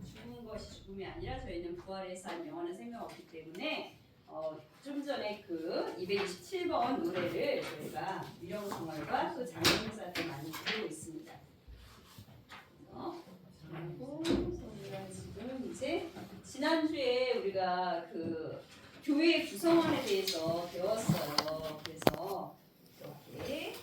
죽은 것이 죽음이 아니라 저희는 부활해서 한 영원한 생명 없기 때문에 좀 전에 그 227번 노래를 저희가 위령 성월과 또 장명사 때 많이 부르고 있습니다. 그리고 저희가 지금 이제 지난주에 우리가 그 교회 구성원에 대해서 배웠어요. 그래서 이렇게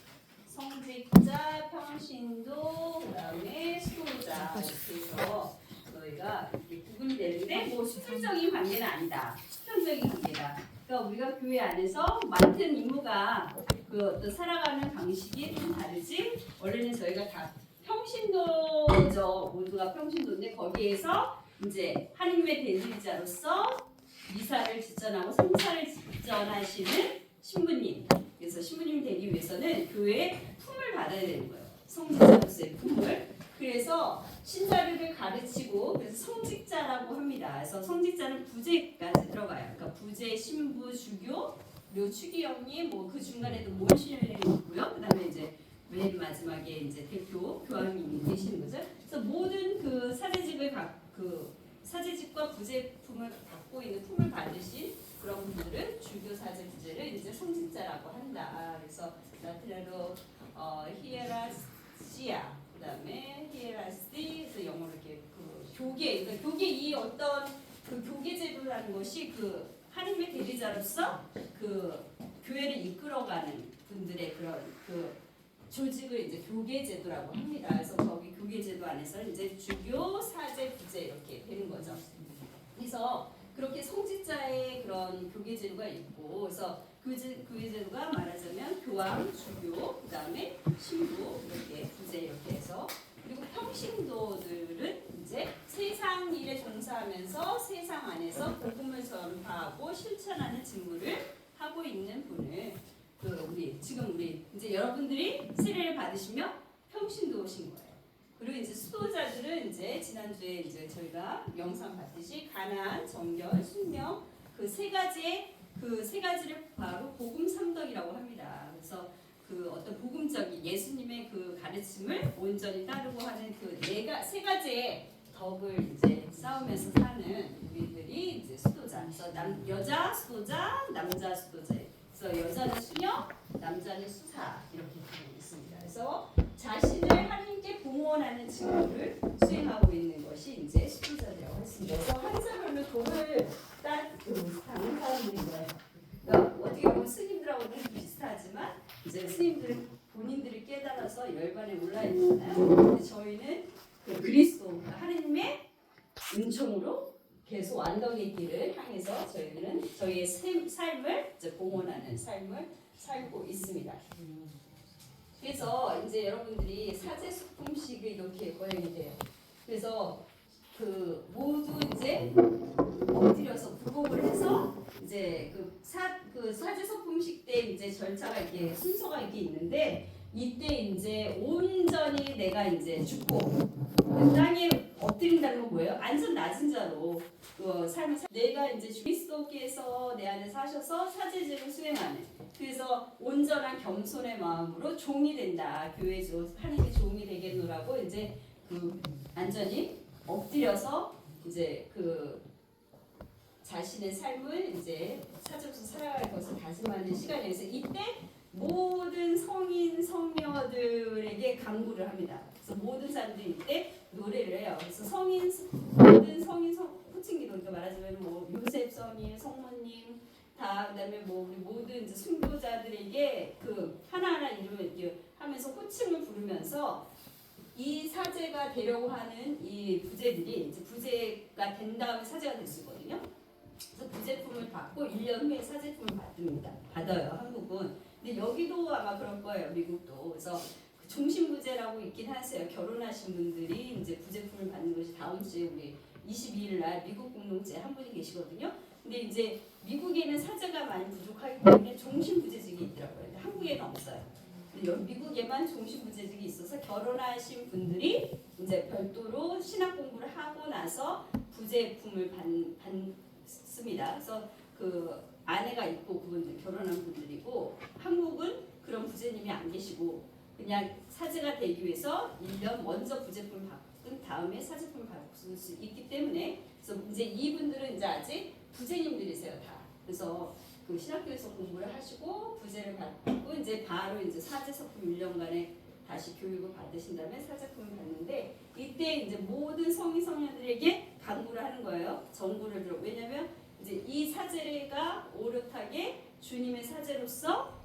성직자, 평신도, 그다음에 수도자 이렇게 해서 저희가 이렇게 구분이 되는데 뭐 수술적인 관계는 아니다. 수평적인 관계다. 그러니까 우리가 교회 안에서 맡은 임무가 그 어떤 살아가는 방식이 좀 다르지. 원래는 저희가 다 평신도죠. 모두가 평신도인데 거기에서 이제 하나님의 대리자로서 미사를 지전하고 성사를 지전하시는 신부님. 그래서 신부님 되기 위해서는 교회의 품을 받아야 되는 거예요. 성직자로서의 품을. 그래서 신자들을 가르치고 그래서 성직자라고 합니다. 그래서 성직자는 부제까지 들어가요. 그러니까 부제, 신부, 주교, 그리고 추기영님, 뭐 그 중간에도 모신령이 있고요. 그다음에 이제 맨 마지막에 이제 대표 교황님이 되시는 거죠. 그래서 모든 그 사제직과 부제품을 갖고 있는 품을 받으신 그런 분들은 주교, 사제, 부제를 이제 성직자라고 한다. 그래서 라틴어로 히에라시아, 그다음에 히에라시, 그래서 영어로 이렇게 그 교계, 그러니까 교계 이 어떤 그 교계 제도라는 것이 그 하나님의 대리자로서 그 교회를 이끌어가는 분들의 그런 그 조직을 이제 교계 제도라고 합니다. 그래서 거기 교계 제도 안에서 이제 주교, 사제, 부제 이렇게 되는 거죠. 그래서 그렇게 성직자의 그런 교계 제도가 있고, 그래서 교계 제도가 말하자면 교황, 주교, 그다음에 신부 이렇게 부제 이렇게 해서 그리고 평신도들은 이제 세상 일에 종사하면서 세상 안에서 복음을 전파하고 실천하는 직무를 하고 있는 분을 우리 이제 여러분들이 세례를 받으시며 평신도신 거예요. 그리고 이제 수도자들은 이제 지난주에 이제 저희가 영상 봤듯이 가나안, 정결, 순명 그 세 가지를 바로 복음 삼덕이라고 합니다. 그래서 그 어떤 복음적인 예수님의 그 가르침을 온전히 따르고 하는 그 세 가지의 덕을 이제 쌓으면서 사는 우리들이 이제 수도자. 그래서 여자 수도자, 남자 수도자. 그래서 여자는 수녀, 남자는 수사 이렇게 되어 있습니다. 그래서 자신을 하나님께 봉헌하는 직무를 수행하고 있는 것이 이제 수도자라고 했습니다. 그래서 한 사람을 돈을 따는 사람들인 거예요. 그러니까 어떻게 보면 스님들하고는 비슷하지만 이제 스님들은 본인들이 깨달아서 열반에 올라 있잖아요. 근데 저희는 그 그리스도 하나님의 은총으로 계속 완덕의 길을 향해서 저희들은 저희의 삶을 이제 봉헌하는 삶을 살고 있습니다. 그래서 이제 여러분들이 사제 소품식이 이렇게 거행이 돼요. 그래서 그 모두 이제 엎드려서 굴복을 해서 이제 그 사제 소품식 때 이제 절차가 이렇게 순서가 이렇게 있는데 이때 이제 온전히 내가 이제 죽고 땅에 엎드린다는 건 뭐예요? 안전 낮은 자로 그 삶을 내가 이제 그리스도께서 내 안에 사셔서 사제직을 수행하는 그래서 온전한 겸손의 마음으로 종이 된다. 교회 하나님의 종이 되겠노라고 이제 그 완전히 엎드려서 이제 그 자신의 삶을 이제 사제로서 살아갈 것을 다짐하는 시간이어서 이때 모든 성인 성녀들에게 강구를 합니다. 그래서 모든 사람들이 이때 노래를 해요. 그래서 모든 성인 호칭기도 그러니까 말하자면 뭐 요셉 성인, 성모님 다 그다음에 뭐 우리 모든 이제 순교자들에게 그 하나하나 이름을 이렇게 하면서 호칭을 부르면서 이 사제가 되려고 하는 이 부제들이 이제 부제가 된 다음에 사제가 될 수 있거든요. 그래서 부제품을 받고 1년 후에 사제품을 받아요. 한국은. 근데 여기도 아마 그럴 거예요. 미국도. 그래서 종신부제라고 있긴 하세요. 결혼하신 분들이 이제 부제품을 받는 것이 다음 주에 우리 22일 날 미국 공동체 한 분이 계시거든요. 근데 이제 미국에는 사제가 많이 부족하기 때문에 종신부제직이 있더라고요. 근데 한국에는 없어요. 근데 미국에만 종신부제직이 있어서 결혼하신 분들이 이제 별도로 신학 공부를 하고 나서 부제품을 받습니다. 그래서 그 아내가 있고 그분들 결혼한 분들이고 한국은 그런 부제님이 안 계시고 그냥 사제가 되기 위해서 1년 먼저 부제품을 다음에 사제품을 받을 수 있기 때문에 그래서 이제 이분들은 이제 아직 부제님들이세요 다. 그래서 그 신학교에서 공부를 하시고 부제를 받고 이제 바로 이제 사제석품 1년간의 다시 교육을 받으신 다음에 사제품을 받는데 이때 이제 모든 성인 성녀들에게 강구를 하는 거예요. 정구를 들어. 왜냐면 이제 이 사제가 오롯하게 주님의 사제로서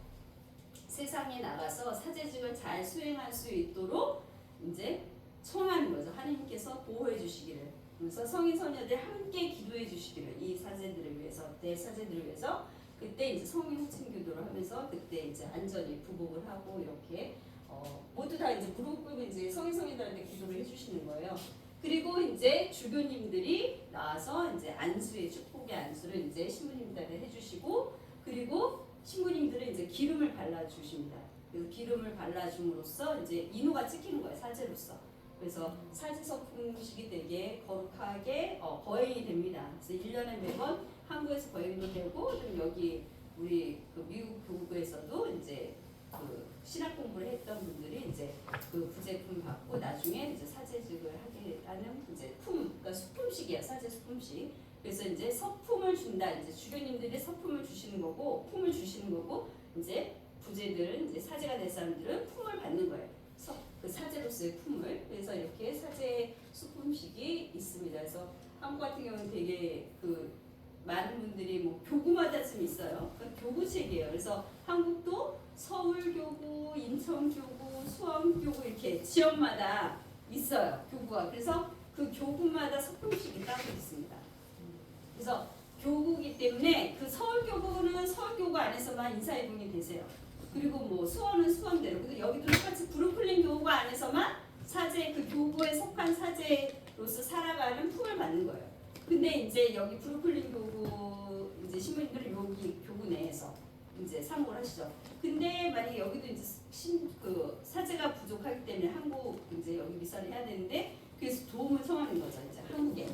세상에 나가서 사제직을 잘 수행할 수 있도록 이제 청하는 거죠. 하나님께서 보호해 주시기를. 그래서 성인 성녀들 함께 기도해 주시기를 이 사제들을 위해서, 내 사제들을 위해서 그때 이제 성인 호칭 기도를 하면서 그때 이제 안전히 부복을 하고 이렇게 모두 다 이제 무릎 꿇고 이제 성인 성녀들한테 기도를 해주시는 거예요. 그리고 이제 주교님들이 나와서 이제 안수의 축복의 안수를 이제 신부님들한테 해주시고 그리고 신부님들은 이제 기름을 발라주십니다. 그래서 기름을 발라줌으로써 이제 인후가 찍히는 거예요, 사제로서. 그래서 사제석품식이 되게 거룩하게 거행이 됩니다. 그래서 1년에 매번 한국에서 거행도 되고 좀 여기 우리 그 미국 교구에서도 이제 그 신학 공부를 했던 분들이 이제 그 부제품 받고 나중에 이제 사제직을 하게 하는 이제 그러니까 수품식이야, 사제 수품식. 그래서 이제 서품을 준다. 이제 주교님들이 서품을 주시는 거고 품을 주시는 거고 이제 부제들은 이제 사제가 될 사람들은 품을 받는 거예요. 그 사제로서의 품을. 그래서 이렇게 사제 수품식이 있습니다. 그래서 한국 같은 경우는 되게 그 많은 분들이 뭐 교구마다 좀 있어요. 그러니까 교구책이에요. 그래서 한국도 서울교구, 인천교구, 수원교구 이렇게 지역마다 있어요. 교구가. 그래서 그 교구마다 서품식이 따로 있습니다. 그래서 교구이기 때문에 그 서울교구는 서울교구 안에서만 인사이동이 되세요. 그리고 뭐 수원은 수원대로. 근데 여기도 똑같이 브루클린 교구 안에서만 사제 그 교구에 속한 사제로서 살아가는 품을 받는 거예요. 근데 이제 여기 브루클린 교구 이제 신부님들은 여기 교구 내에서 이제 사목을 하시죠. 근데 만약에 여기도 이제 그 사제가 부족하기 때문에 한국 이제 여기 미사를 해야 되는데 그래서 도움을 청하는 거죠, 이제 한국에.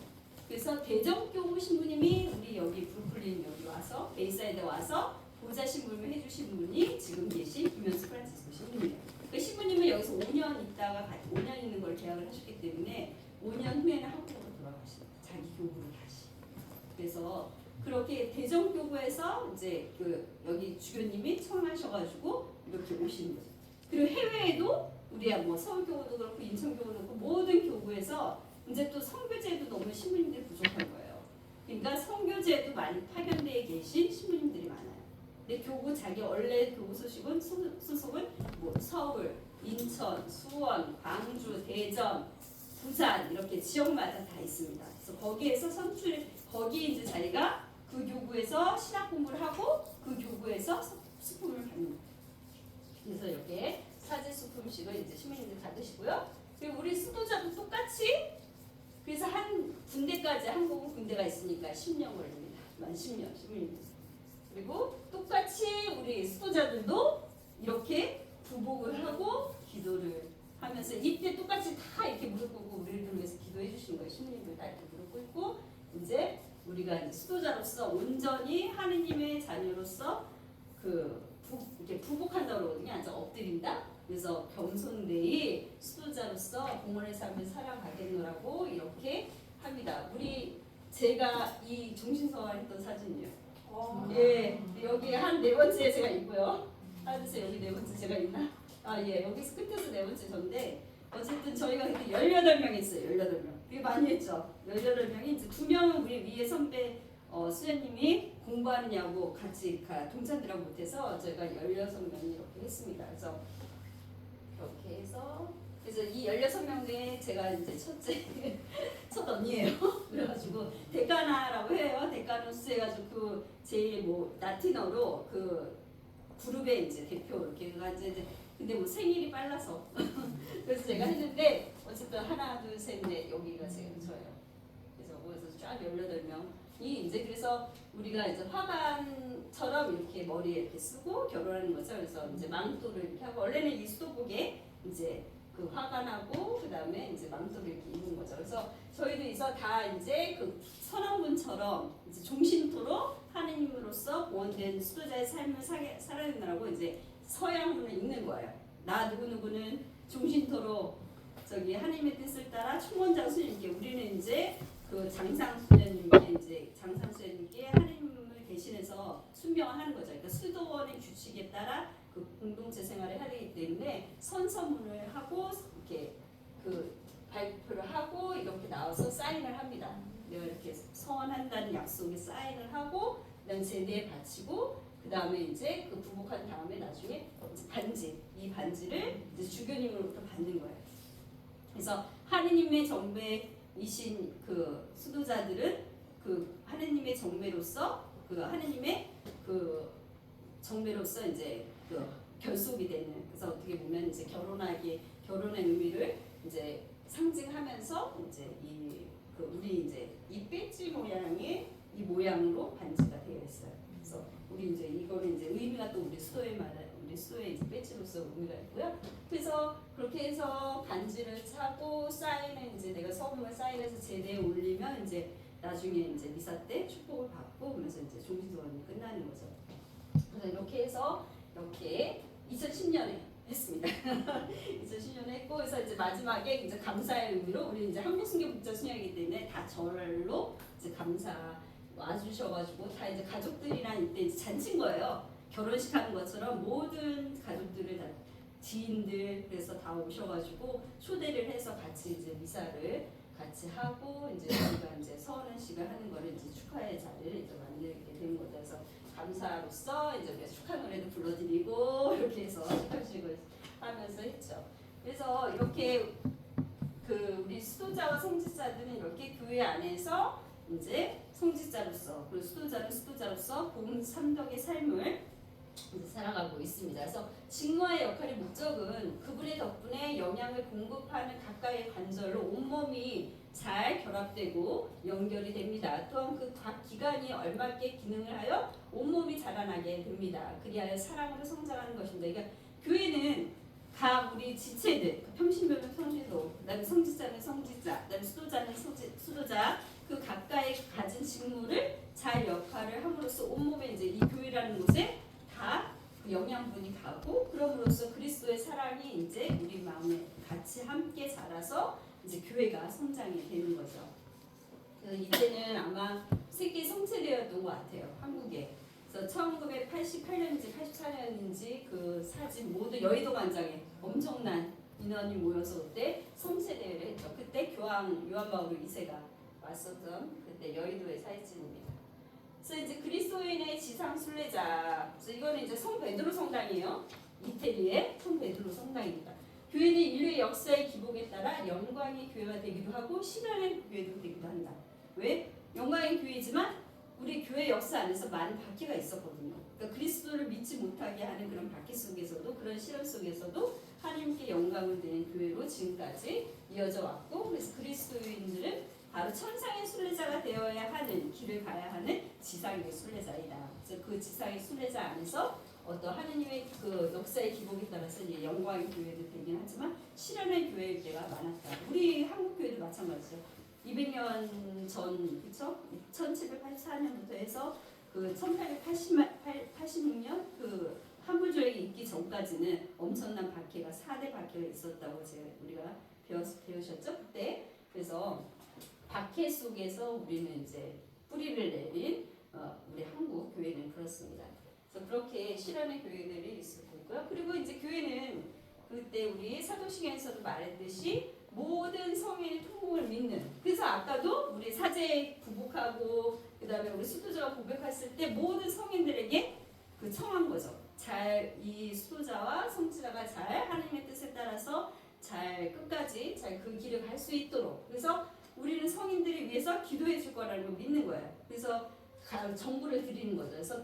그래서 대정교구 신부님이 우리 여기 브루클린 여기 와서 베이사이드에 와서 보좌 신부님을 해주신 분이 지금 계신 김현수 프란치스코 신부님이에요. 그 신부님은 여기서 5년 있다가 5년 있는 걸 계약을 하셨기 때문에 5년 후에는 한국으로 돌아가십니다. 자기 교구로 다시. 그래서 그렇게 대정교구에서 이제 그 여기 주교님이 청하셔가지고 이렇게 오시는 거죠. 그리고 해외에도 우리야 뭐 서울교구도 그렇고 인천교구도 그렇고 모든 교구에서 이제 또 성교제도 너무 신부님들이 부족한 거예요. 그러니까 성교제도 많이 파견되어 계신 신부님들이 많아요. 근데 교구 자기 원래 교구 소속은 뭐 서울, 인천, 수원, 광주, 대전, 부산 이렇게 지역마다 다 있습니다. 그래서 거기에서 거기 이제 자기가 그 교구에서 신학 공부를 하고 그 교구에서 수품을 받는 거예요. 그래서 이렇게 사제 수품식을 이제 신부님들 받으시고요. 그리고 우리 수도자도 똑같이 그래서 한 군대까지 한국은 군대가 있으니까 10년 걸립니다. 만 10년 신부님들. 그리고 똑같이 우리 수도자들도 이렇게 부복을 하고 기도를 하면서 이때 똑같이 다 이렇게 무릎 꿇고 우리를 위해서 기도해 주시는 거예요. 신부님들 다 이렇게 무릎 꿇고 이제 우리가 이제 수도자로서 온전히 하느님의 자녀로서 이렇게 부복한다고 그러거든요. 앉아 엎드린다. 그래서 겸손되이 수도자로서 공헌의 삶을 살아가겠노라고 이렇게 합니다. 제가 이 종신서화 했던 사진이요. 예, 여기 한 네 번째 제가 있고요. 하여튼 여기 네 번째 제가 있나? 예, 여기서 끝에서 네 번째 전데 어쨌든 저희가 그때 18명 있어요. 18명. 되게 많이 했죠. 18명이 이제 2명은 우리 위에 선배 수녀님이 공부하느냐고 같이 동창들하고 못해서 저희가 16명이 이렇게 했습니다. 그래서 이렇게 해서 그래서 이 16명 중에 제가 이제 첫 언니예요. 그래가지고 데카나라고 해요. 데카누스 해가지고 그 제일 뭐 라틴어로 그 그룹의 이제 대표 이렇게 해가지고 근데 뭐 생일이 빨라서 그래서 제가 했는데 어쨌든 하나 둘 셋 넷 여기가 제가 저예요. 그래서 쫙 18명이 이제 그래서 우리가 이제 화관처럼 이렇게 머리에 이렇게 쓰고 결혼하는 거죠. 그래서 이제 망토를 이렇게 하고 원래는 이 수도복에 이제 그 화관하고 그 다음에 이제 망토를 이렇게 입는 거죠. 그래서 저희도 이서 다 이제 그 선왕군처럼 이제 종신토로 하느님으로서 구원된 수도자의 삶을 살아내느라고 이제 서양문을 읽는 거예요. 나 누구누구는 종신토로 저기 하나님의 뜻을 따라 총원장 수님께 우리는 이제 그 장상수녀님께 이제 장상수녀님께 하나님을 대신해서 순명을 하는 거죠. 그러니까 수도원의 규칙에 따라 그 공동체 생활을 하기 때문에 선서문을 하고 이렇게 그 발표를 하고 이렇게 나와서 사인을 합니다. 내가 이렇게 서원한다는 약속에 사인을 하고 그다음 제대에 바치고 그 다음에 이제 그 부복한 다음에 나중에 반지 이 반지를 이제 주교님으로부터 받는 거예요. 그래서 하느님의 정배이신 그 수도자들은 그 하느님의 정배로서 그 하느님의 그 정배로서 이제 그 결속이 되는 그래서 어떻게 보면 이제 결혼의 의미를 이제 상징하면서 이제 이 그 우리 이제 이 배지 모양의 이 모양으로 반지가 되어 있어요. 그래서 우리 이제 이거는 이제 의미가 또 우리 수도의 이제 배지로서 의미가 있고요. 그래서 그렇게 해서 반지를 차고 사인을 이제 내가 서문을 사인해서 제대에 올리면 이제 나중에 이제 미사 때 축복을 받고 그러면서 이제 종지도원이 끝나는 거죠. 그래서 이렇게 해서 이렇게 2010년에 했습니다. 2010년에 했고 그래서 이제 마지막에 이제 감사의 의미로 우리 이제 한국순교국자 수녀이기 때문에 다 절로 이제 감사 와주셔가지고 다 이제 가족들이랑 이때 이제 잔친 거예요. 결혼식 하는 것처럼 모든 가족들을 다 지인들 그래서 다 오셔가지고 초대를 해서 같이 이제 미사를 같이 하고 이제 우리가 이제 서은은 씨가 하는 거를 이제 축하의 자리를 이제 만들게 된 거죠. 그래서 감사로서 이제 우리가 축하 노래도 불러드리고 이렇게 해서 축하식을 하면서 했죠. 그래서 이렇게 그 우리 수도자와 성직자들은 이렇게 교회 안에서 이제 성직자로서 그리고 수도자는 수도자로서 복음 삼덕의 삶을 이제 살아가고 있습니다. 그래서 직무와의 역할의 목적은 그분의 덕분에 영양을 공급하는 가까이의 관절로 온몸이 잘 결합되고 연결이 됩니다. 또한 그 각 기관이 얼맞게 기능을 하여 온몸이 자라나게 됩니다. 그리하여 사랑으로 성장하는 것입니다. 그러니까 교회는 각 우리 지체들, 평신교는 평신도, 그다음에 성직자는 성직자, 그다음에 수도자는 수도자, 그 각각의 가진 직무를 잘 역할을 함으로써 온몸에 이제 이 교회라는 곳에 다 그 영양분이 가고 그럼으로써 그리스도의 사랑이 이제 우리 마음에 같이 함께 자라서 이제 교회가 성장이 되는 거죠. 그래서 이때는 아마 세계 성체대회였던 것 같아요. 한국에. 그래서 1988년인지 84년인지 그 사진 모두 여의도 광장에 엄청난 인원이 모여서 그때 성체대회를 했죠. 그때 요한 바울 2세가 왔었던 그때 여의도의 사진입니다. 그래서 이제 그리스도인의 지상 순례자. 그래서 이거는 이제 성 베드로 성당이에요. 이태리의 성 베드로 성당입니다. 교회는 인류의 역사의 기복에 따라 영광의 교회가 되기도 하고 신앙의 교회도 되기도 한다. 왜? 영광의 교회지만 우리 교회 역사 안에서 많은 박해가 있었거든요. 그러니까 그리스도를 믿지 못하게 하는 그런 박해 속에서도 그런 시련 속에서도 하나님께 영광을 드리는 교회로 지금까지 이어져 왔고 그래서 그리스도인들은 바로 천상의 순례자가 되어야 하는 길을 가야 하는 지상의 순례자이다. 그래서 그 지상의 순례자 안에서 어떤 하느님의 그 역사의 기복에 따라서 이제 영광의 교회도 되긴 하지만 실현의 교회일 때가 많았다. 우리 한국 교회도 마찬가지죠. 200년 전, 그렇죠? 1784년부터 해서 그 1886년 그 한불조약이 있기 전까지는 엄청난 박해가 4대 박해가 있었다고 우리가 배우셨죠? 그때. 그래서 박해 속에서 우리는 이제 뿌리를 내린 우리 한국 교회는 그렇습니다. 그래서 그렇게 실현의 교회들이 있었고요. 그리고 이제 교회는 그때 우리 사도신경에서도 말했듯이 모든 성인의 통곡을 믿는. 그래서 아까도 우리 사제 부복하고 그다음에 우리 수도자가 고백했을 때 모든 성인들에게 그 청한 거죠. 잘 이 수도자와 성지자가 잘 하나님의 뜻에 따라서 잘 끝까지 잘 그 길을 갈 수 있도록. 그래서 우리는 성인들을 위해서 기도해 줄 거라는 걸 믿는 거예요. 그래서 정보를 드리는 거죠. 그래서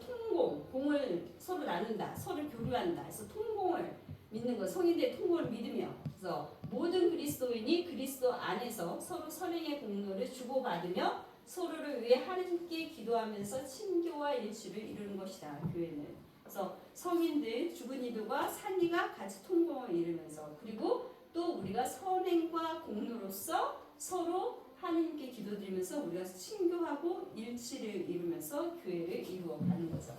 공을 서로 나눈다, 서로 교류한다. 그래서 통공을 믿는 거, 성인들의 통공을 믿으며, 그래서 모든 그리스도인이 그리스도 안에서 서로 선행의 공로를 주고받으며 서로를 위해 하나님께 기도하면서 친교와 일치를 이루는 것이다. 교회는. 그래서 성인들, 죽은 이들과 산이가 같이 통공을 이루면서 그리고 또 우리가 선행과 공로로서 서로 하나님께 기도드리면서 우리가 친교하고 일치를 이루면서 교회를 이루어가는 거죠.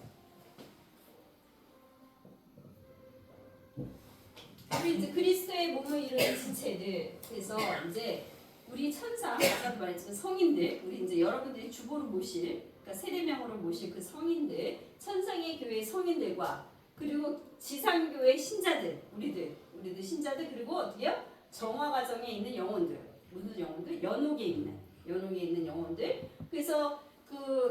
우리 이제 그리스도의 몸을 이루는 지체들. 그래서 이제 우리 천사, 아까도 말했지만 성인들, 우리 이제 여러분들이 주보로 모실, 그러니까 세례명으로 모실 그 성인들, 천상의 교회 성인들과 그리고 지상교회 신자들, 우리들 신자들, 그리고 어떻게요? 정화 과정에 있는 영혼들, 무슨 영혼들? 연옥에 있는 영혼들. 그래서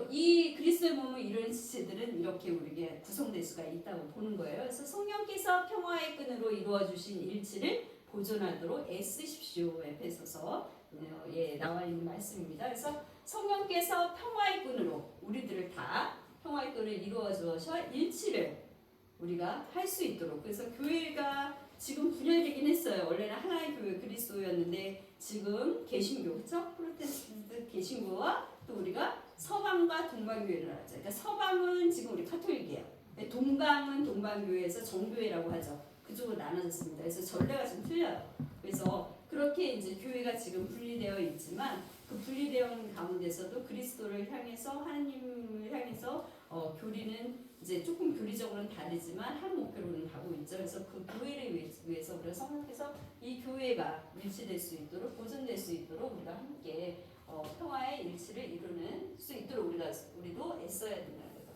이 그리스도의 몸을 이루는 지체들은 이렇게 우리에게 구성될 수가 있다고 보는 거예요. 그래서 성령께서 평화의 끈으로 이루어 주신 일치를 보존하도록 애쓰십시오. 에베소서 나와 있는 말씀입니다. 그래서 성령께서 평화의 끈으로 우리들을 다 평화의 끈을 이루어 주셔 일치를 우리가 할 수 있도록. 그래서 교회가 지금 분열되긴 했어요. 원래는 하나의 교회 그리스도였는데 지금 개신교, 그렇죠? 프로테스탄트 개신교와 또 우리가 서방과 동방교회를 하죠. 그러니까 서방은 지금 우리 카톨릭이에요. 동방은 동방교회에서 정교회라고 하죠. 그쪽으로 나눠졌습니다. 그래서 전례가 좀 틀려요. 그래서 그렇게 이제 교회가 지금 분리되어 있지만 그 분리되어 있는 가운데서도 그리스도를 향해서 하나님을 향해서 교리는 이제 조금 교리적으로는 다르지만 한 목표로는 가고 있죠. 그래서 그 교회를 위해서 우리가 성령께서 이 교회가 일치될 수 있도록 보존될 수 있도록 우리가 함께 평화의 일치를 이루는 수 있도록 우리도 애써야 된다는 거죠.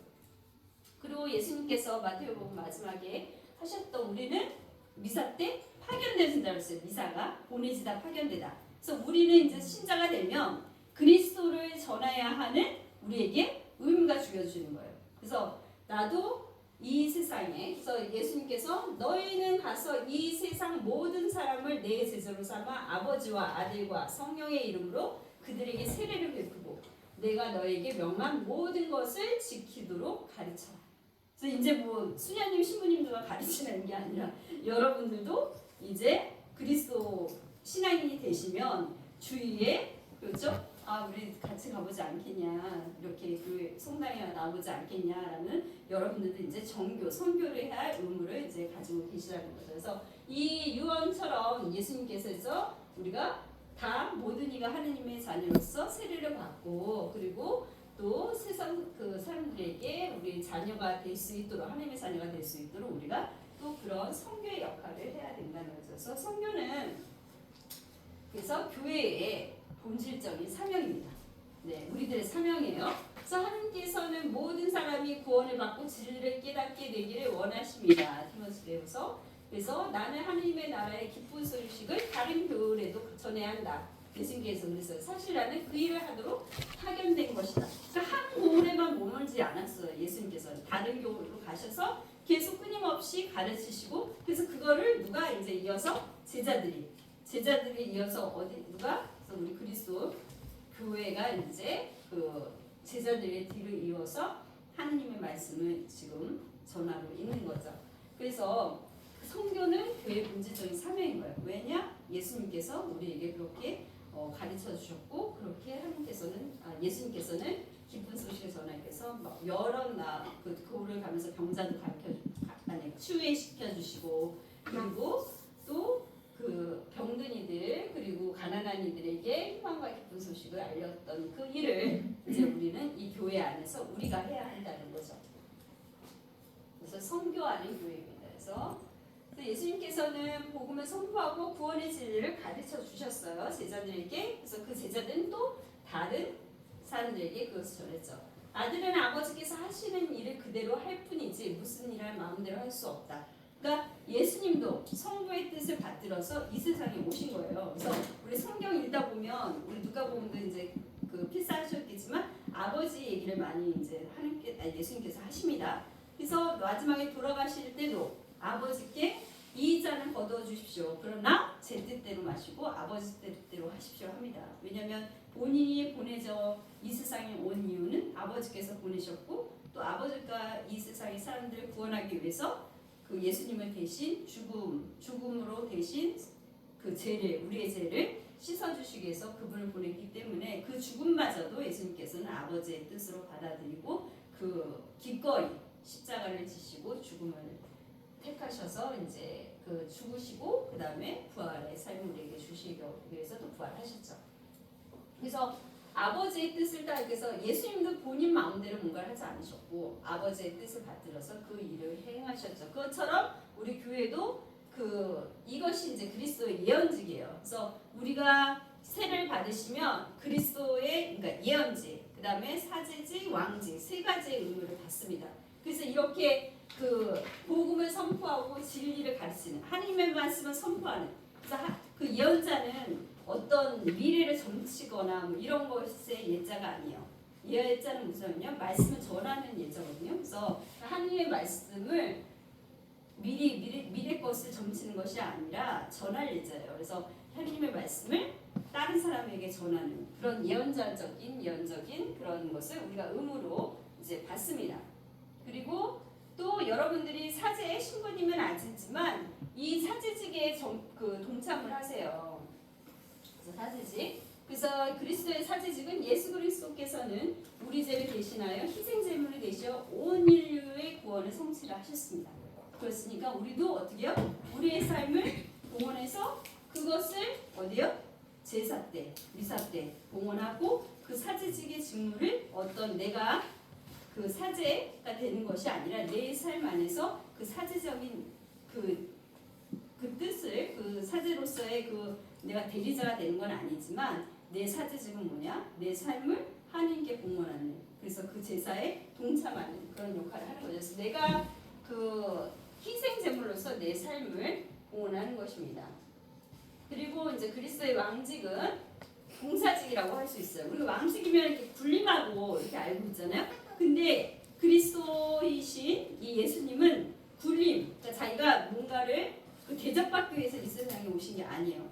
그리고 예수님께서 마태복음 마지막에 하셨던 우리는 미사 때 파견되신다고 했어요. 미사가 보내지다 파견되다. 그래서 우리는 이제 신자가 되면 그리스도를 전해야 하는 우리에게 의무가 주어지는 거예요. 그래서 나도 이 세상에, 그래서 예수님께서 너희는 가서 이 세상 모든 사람을 내 제자로 삼아 아버지와 아들과 성령의 이름으로 그들에게 세례를 베푸고 내가 너에게 명한 모든 것을 지키도록 가르쳐라. 그래서 이제 뭐 수녀님 신부님들만 가르치는 게 아니라 여러분들도 이제 그리스도 신앙인이 되시면 주위에, 그렇죠? 우리 같이 가보지 않겠냐, 이렇게 교회 성당에 나오지 않겠냐라는 여러분들도 이제 선교를 해야 할 의무를 이제 가지고 계시다는 거죠. 그래서 이 유언처럼 예수님께서 우리가 다 모든 이가 하느님의 자녀로서 세례를 받고 그리고 또 세상 그 사람들에게 우리 자녀가 될 수 있도록 하나님의 자녀가 될 수 있도록 우리가 또 그런 선교의 역할을 해야 된다는 거죠. 그래서 선교는 그래서 교회의 본질적인 사명입니다. 네, 우리들의 사명이에요. 그래서 하나님께서는 모든 사람이 구원을 받고 진리를 깨닫게 되기를 원하십니다. 디모데후서. 그래서 나는 하나님의 나라의 기쁜 소식을 다른 교회에도 전해야 한다. 예수님께서 그랬어요. 사실 나는 그 일을 하도록 파견된 것이다. 그러니까 한 교회만 머물지 않았어요. 예수님께서는 다른 교회로 가셔서 계속 끊임없이 가르치시고, 그래서 그거를 누가 이제 이어서 제자들이 이어서 누가? 그래서 우리 그리스도 교회가 이제 그 제자들의 뒤를 이어서 하느님의 말씀을 지금 전하고 있는 거죠. 그래서 선교는 교회의 본질적인 사명인 거예요. 왜냐? 예수님께서 우리에게 그렇게 가르쳐 주셨고, 그렇게 예수님께서는 기쁜 소식을 전하기 위해서 여러 교를 가면서 병자도 치유시켜 주시고, 그리고 또 그 병든 이들 그리고 가난한 이들에게 희망과 기쁜 소식을 알렸던 그 일을 이제 우리는 이 교회 안에서 우리가 해야 한다는 거죠. 그래서 선교하는 교회입니다. 그래서 예수님께서는 복음을 선포하고 구원의 진리를 가르쳐 주셨어요. 제자들에게. 그래서 그 제자들은 또 다른 사람들에게 그것을 전했죠. 아들은 아버지께서 하시는 일을 그대로 할 뿐이지 무슨 일을 마음대로 할 수 없다. 그러니까 예수님도 성부의 뜻을 받들어서 이 세상에 오신 거예요. 그래서 우리 성경 읽다 보면 우리 누가복음도 이제 그 필사하셨겠지만 아버지 얘기를 많이 이제 예수님께서 하십니다. 그래서 마지막에 돌아가실 때도 아버지께 이 잔을 거두어 주십시오. 그러나 제 뜻대로 마시고 아버지 뜻대로 하십시오 합니다. 왜냐하면 본인이 보내져 이 세상에 온 이유는 아버지께서 보내셨고 또 아버지가 이 세상의 사람들을 구원하기 위해서 그 예수님을 대신 죽음으로 대신 그 우리의 죄를 씻어주시기 위해서 그분을 보냈기 때문에 그 죽음마저도 예수님께서는 아버지의 뜻으로 받아들이고 그 기꺼이 십자가를 지시고 죽음을 택하셔서 이제 그 죽으시고 그 다음에 부활의 삶을 우리에게 주시기 위해서 또 부활하셨죠. 그래서 아버지의 뜻을 따르기 위해서 예수님도 본인 마음대로 뭔가를 하지 않으셨고 아버지의 뜻을 받들어서 그 일을 행하셨죠. 그것처럼 우리 교회도 이것이 이제 그리스도의 예언직이에요. 그래서 우리가 세를 받으시면 그리스도의 그러니까 예언직, 그 다음에 사제직, 왕직 세 가지의 의무를 받습니다. 그래서 이렇게 복음을 선포하고 진리를 가르치는 하나님의 말씀을 선포하는 그래서 그 예언자는 어떤 미래를 점치거나 뭐 이런 것의 예자가 아니에요. 예자는 무슨요? 말씀을 전하는 예자거든요. 그래서 하나님의 말씀을 미래 것을 점치는 것이 아니라 전할 예자예요. 그래서 하나님의 말씀을 다른 사람에게 전하는 그런 예언적인 그런 것을 우리가 의무로 이제 받습니다. 그리고 또 여러분들이 사제의 신부님은 아니지만 이 사제직에 동참을 하세요. 그래서 사제직. 그래서 그리스도의 사제직은 예수 그리스도께서는 우리 죄를 대신하여 희생 제물이 되셔 온 인류의 구원을 성취를 하셨습니다. 그렇으니까 우리도 어떻게요? 우리의 삶을 봉헌해서 그것을 어디요? 제사 때, 미사 때 봉헌하고 그 사제직의 직무를 어떤 내가 그 사제가 되는 것이 아니라 내 삶 안에서 그 사제적인 그 뜻을 그 사제로서의 내가 대리자가 되는 건 아니지만 내 사제직은 뭐냐? 내 삶을 하나님께 봉헌하는 그래서 그 제사에 동참하는 그런 역할을 하는 거죠. 그래서 내가 희생 제물로서 내 삶을 봉헌하는 것입니다. 그리고 이제 그리스도의 왕직은 봉사직이라고 할 수 있어요. 우리가 왕직이면 이렇게 군림하고 이렇게 알고 있잖아요. 근데 그리스도이신 이 예수님은 군림, 그러니까 자기가 뭔가를 대접받기 위해서 이 세상에 오신 게 아니에요.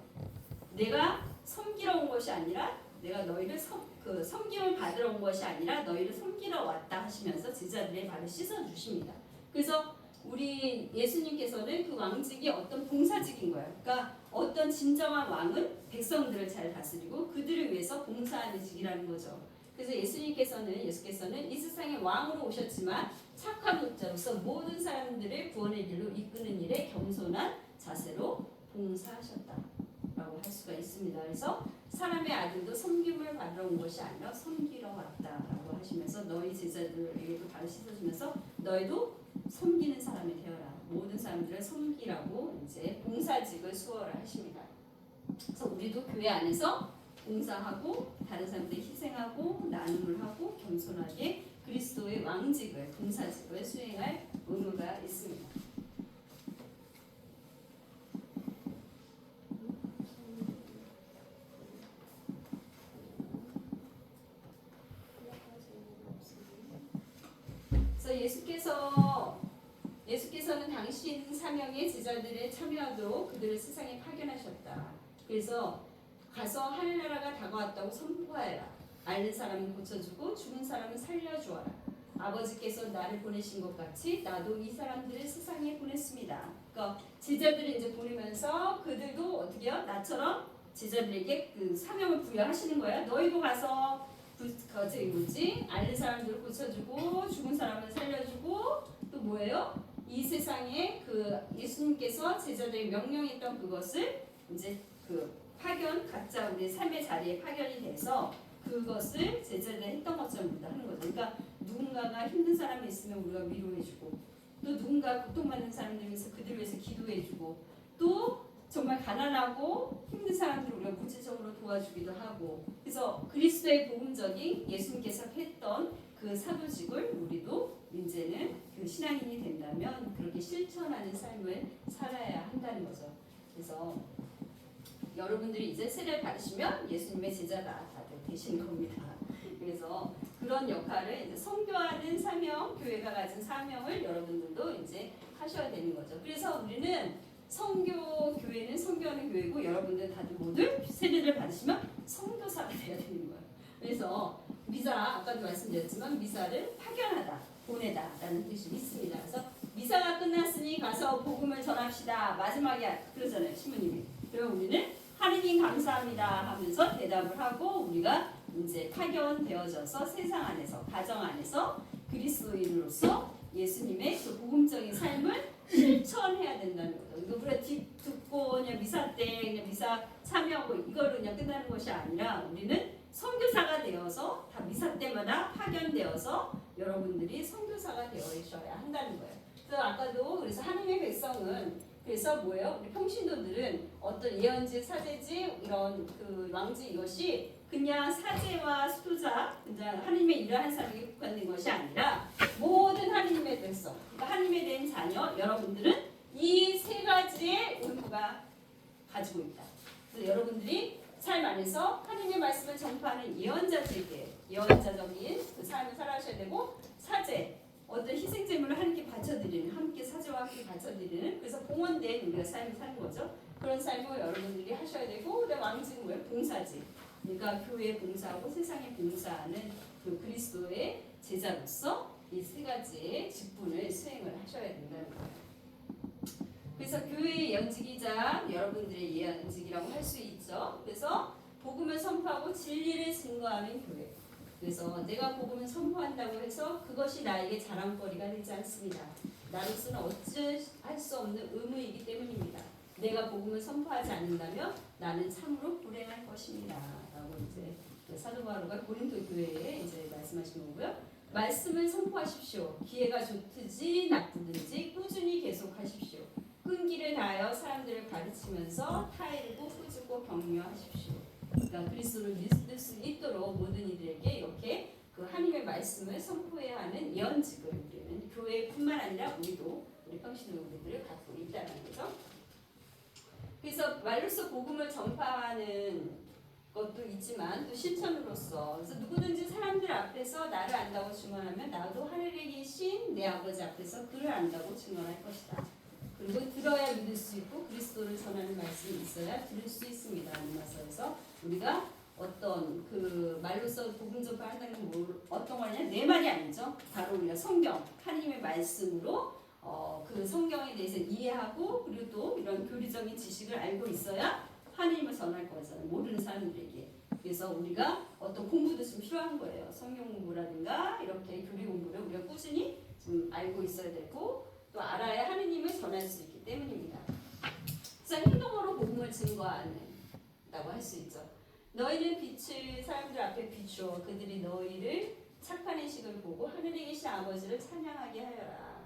내가 섬기러 온 것이 아니라 내가 너희를 섬김을 받으러 온 것이 아니라 너희를 섬기러 왔다 하시면서 제자들의 발을 씻어 주십니다. 그래서 우리 예수님께서는 그 왕직이 어떤 봉사직인 거예요. 그러니까 어떤 진정한 왕은 백성들을 잘 다스리고 그들을 위해서 봉사하는 직이라는 거죠. 그래서 예수께서는 이 세상에 왕으로 오셨지만 착한 목자로서 모든 사람들을 구원의 길로 이끄는 일에 겸손한 자세로 봉사하셨다라고 할 수가 있습니다. 그래서 사람의 아들도 섬김을 받으러 온 것이 아니라 섬기러 왔다라고 하시면서 너희 제자들에게도 발을 씻어주면서 너희도 섬기는 사람이 되어라. 모든 사람들을 섬기라고 이제 봉사직을 수호를 하십니다. 그래서 우리도 교회 안에서 봉사하고 다른 사람들 희생하고 나눔을 하고 겸손하게 그리스도의 왕직을 봉사직을 수행할 의무가 있습니다. 그래서 예수께서는 당신 사명의 제자들의 참여하도록 그들을 세상에 파견하셨다. 그래서 가서 하늘나라가 다가왔다고 선포하여라. 앓는 사람은 고쳐주고 죽은 사람은 살려주어라. 아버지께서 나를 보내신 것 같이 나도 이 사람들을 세상에 보냈습니다. 그러니까 제자들을 이제 보내면서 그들도 어떻게요? 나처럼 제자들에게 그 사명을 부여하시는 거예요. 너희도 가서 앓는 사람들을 고쳐주고 죽은 사람을 살려주고 또 뭐예요? 이 세상에 예수님께서 제자들의 명령했던 그것을 이제 파견 각자 우리 삶의 자리에 파견이 돼서 그것을 제자들이 했던 것처럼 우리가 하는 거죠. 그러니까 누군가가 힘든 사람이 있으면 우리가 위로해주고 또 누군가 고통받는 사람들 위해서 그들 위해서 기도해주고 또 정말 가난하고 힘든 사람들을 우리가 물질적으로 도와주기도 하고 그래서 그리스도의 복음적인 예수님께서 했던 그 사도직을 우리도 이제는 신앙인이 된다면 그렇게 실천하는 삶을 살아야 한다는 거죠. 그래서 여러분들이 이제 세례를 받으시면 예수님의 제자가 다들 되신 겁니다. 그래서 그런 역할을 이제 선교하는 사명, 교회가 가진 사명을 여러분들도 이제 하셔야 되는 거죠. 그래서 우리는 교회는 선교하는 교회고 여러분들 다들 모두 세례를 받으시면 선교사가 돼야 되는 거예요. 그래서 미사 아까도 말씀드렸지만 미사를 파견하다, 보내다라는 뜻이 있습니다. 그래서 미사가 끝났으니 가서 복음을 전합시다. 마지막에 그러잖아요, 신부님이. 그럼 우리는 하느님 감사합니다 하면서 대답을 하고 우리가 이제 파견되어져서 세상 안에서 가정 안에서 그리스도인으로서 예수님의 그 복음적인 삶을 실천해야 된다는 거죠. 이거 우리가 듣고 그냥 미사 때 그냥 미사 참여하고 이거로 그냥 끝나는 것이 아니라 우리는 선교사가 되어서 다 미사 때마다 파견되어서 여러분들이 선교사가 되어셔야 한다는 거예요. 그래서 아까도 그래서 하나님의 백성은 그래서 뭐예요? 우리 평신도들은 어떤 예언직, 사제직, 이런 그 왕직 이것이 그냥 사제와 수도자, 그냥 하나님의 일을 한 사람에게 국한된 것이 아니라 모든 하나님의 백성, 그러니까 하나님에 대한 자녀, 여러분들은 이 세 가지의 의무가 가지고 있다. 그래서 여러분들이 삶 안에서 하나님의 말씀을 전파하는 예언자들에게 예언자적인 그 삶을 살아가셔야 되고, 사제, 어떤 희생제물을 하나님께 바쳐드리는, 함께 사제와 함께 바쳐드리는, 그래서 봉헌된 우리가 삶을 사는 거죠. 그런 삶을 여러분들이 하셔야 되고, 그다음 왕직은 뭐예요? 봉사직. 그러니까 교회에 봉사하고 세상에 봉사하는 그 그리스도의 제자로서 이 세 가지의 직분을 수행을 하셔야 된다는 거예요. 그래서 교회의 예언직이자 여러분들의 예언직이라고 할 수 있죠. 그래서 복음을 선포하고 진리를 증거하는 교회. 그래서 내가 복음을 선포한다고 해서 그것이 나에게 자랑거리가 되지 않습니다. 나로서는 어찌할 수 없는 의무이기 때문입니다. 내가 복음을 선포하지 않는다면 나는 참으로 불행할 것입니다. 라고 이제 사도 바울가 고린도 교회에 이제 말씀하신 거고요. 말씀을 선포하십시오. 기회가 좋든지 나쁘든지 꾸준히 계속하십시오. 끈기를 다하여 사람들을 가르치면서 타일고 꾸짖고 격려하십시오. 그러니까 그리스도를 믿을 수 있도록 모든 이들에게 이렇게 그 하나님의 말씀을 선포해야 하는 예언직을 우리는 교회뿐만 아니라 우리도 우리 평신도 우리들을 갖고 있다는 거죠. 그래서 말로써 복음을 전파하는 것도 있지만 또 실천으로서, 그래서 누구든지 사람들 앞에서 나를 안다고 증언하면 나도 하늘에 계신 내 아버지 앞에서 그를 안다고 증언할 것이다. 그리고 들어야 믿을 수 있고 그리스도를 전하는 말씀이 있어야 들을 수 있습니다. 이마서에서 우리가 어떤 그 말로써 복음 전파한다는 건 어떤 거냐? 내 말이 아니죠. 바로 우리가 성경, 하나님의 말씀으로 그 성경에 대해서 이해하고 그리고 또 이런 교리적인 지식을 알고 있어야 하나님을 전할 거잖아요. 모르는 사람들에게. 그래서 우리가 어떤 공부도 좀 필요한 거예요. 성경 공부라든가 이렇게 교리 공부를 우리가 꾸준히 좀 알고 있어야 되고 또 알아야 하느님을 전할 수 있기 때문입니다. 그래서 행동으로 복음을 증거한다고 할 수 있죠. 너희는 빛을 사람들 앞에 비추어 그들이 너희를 착한 의식을 보고 하늘에 계신 아버지를 찬양하게 하여라.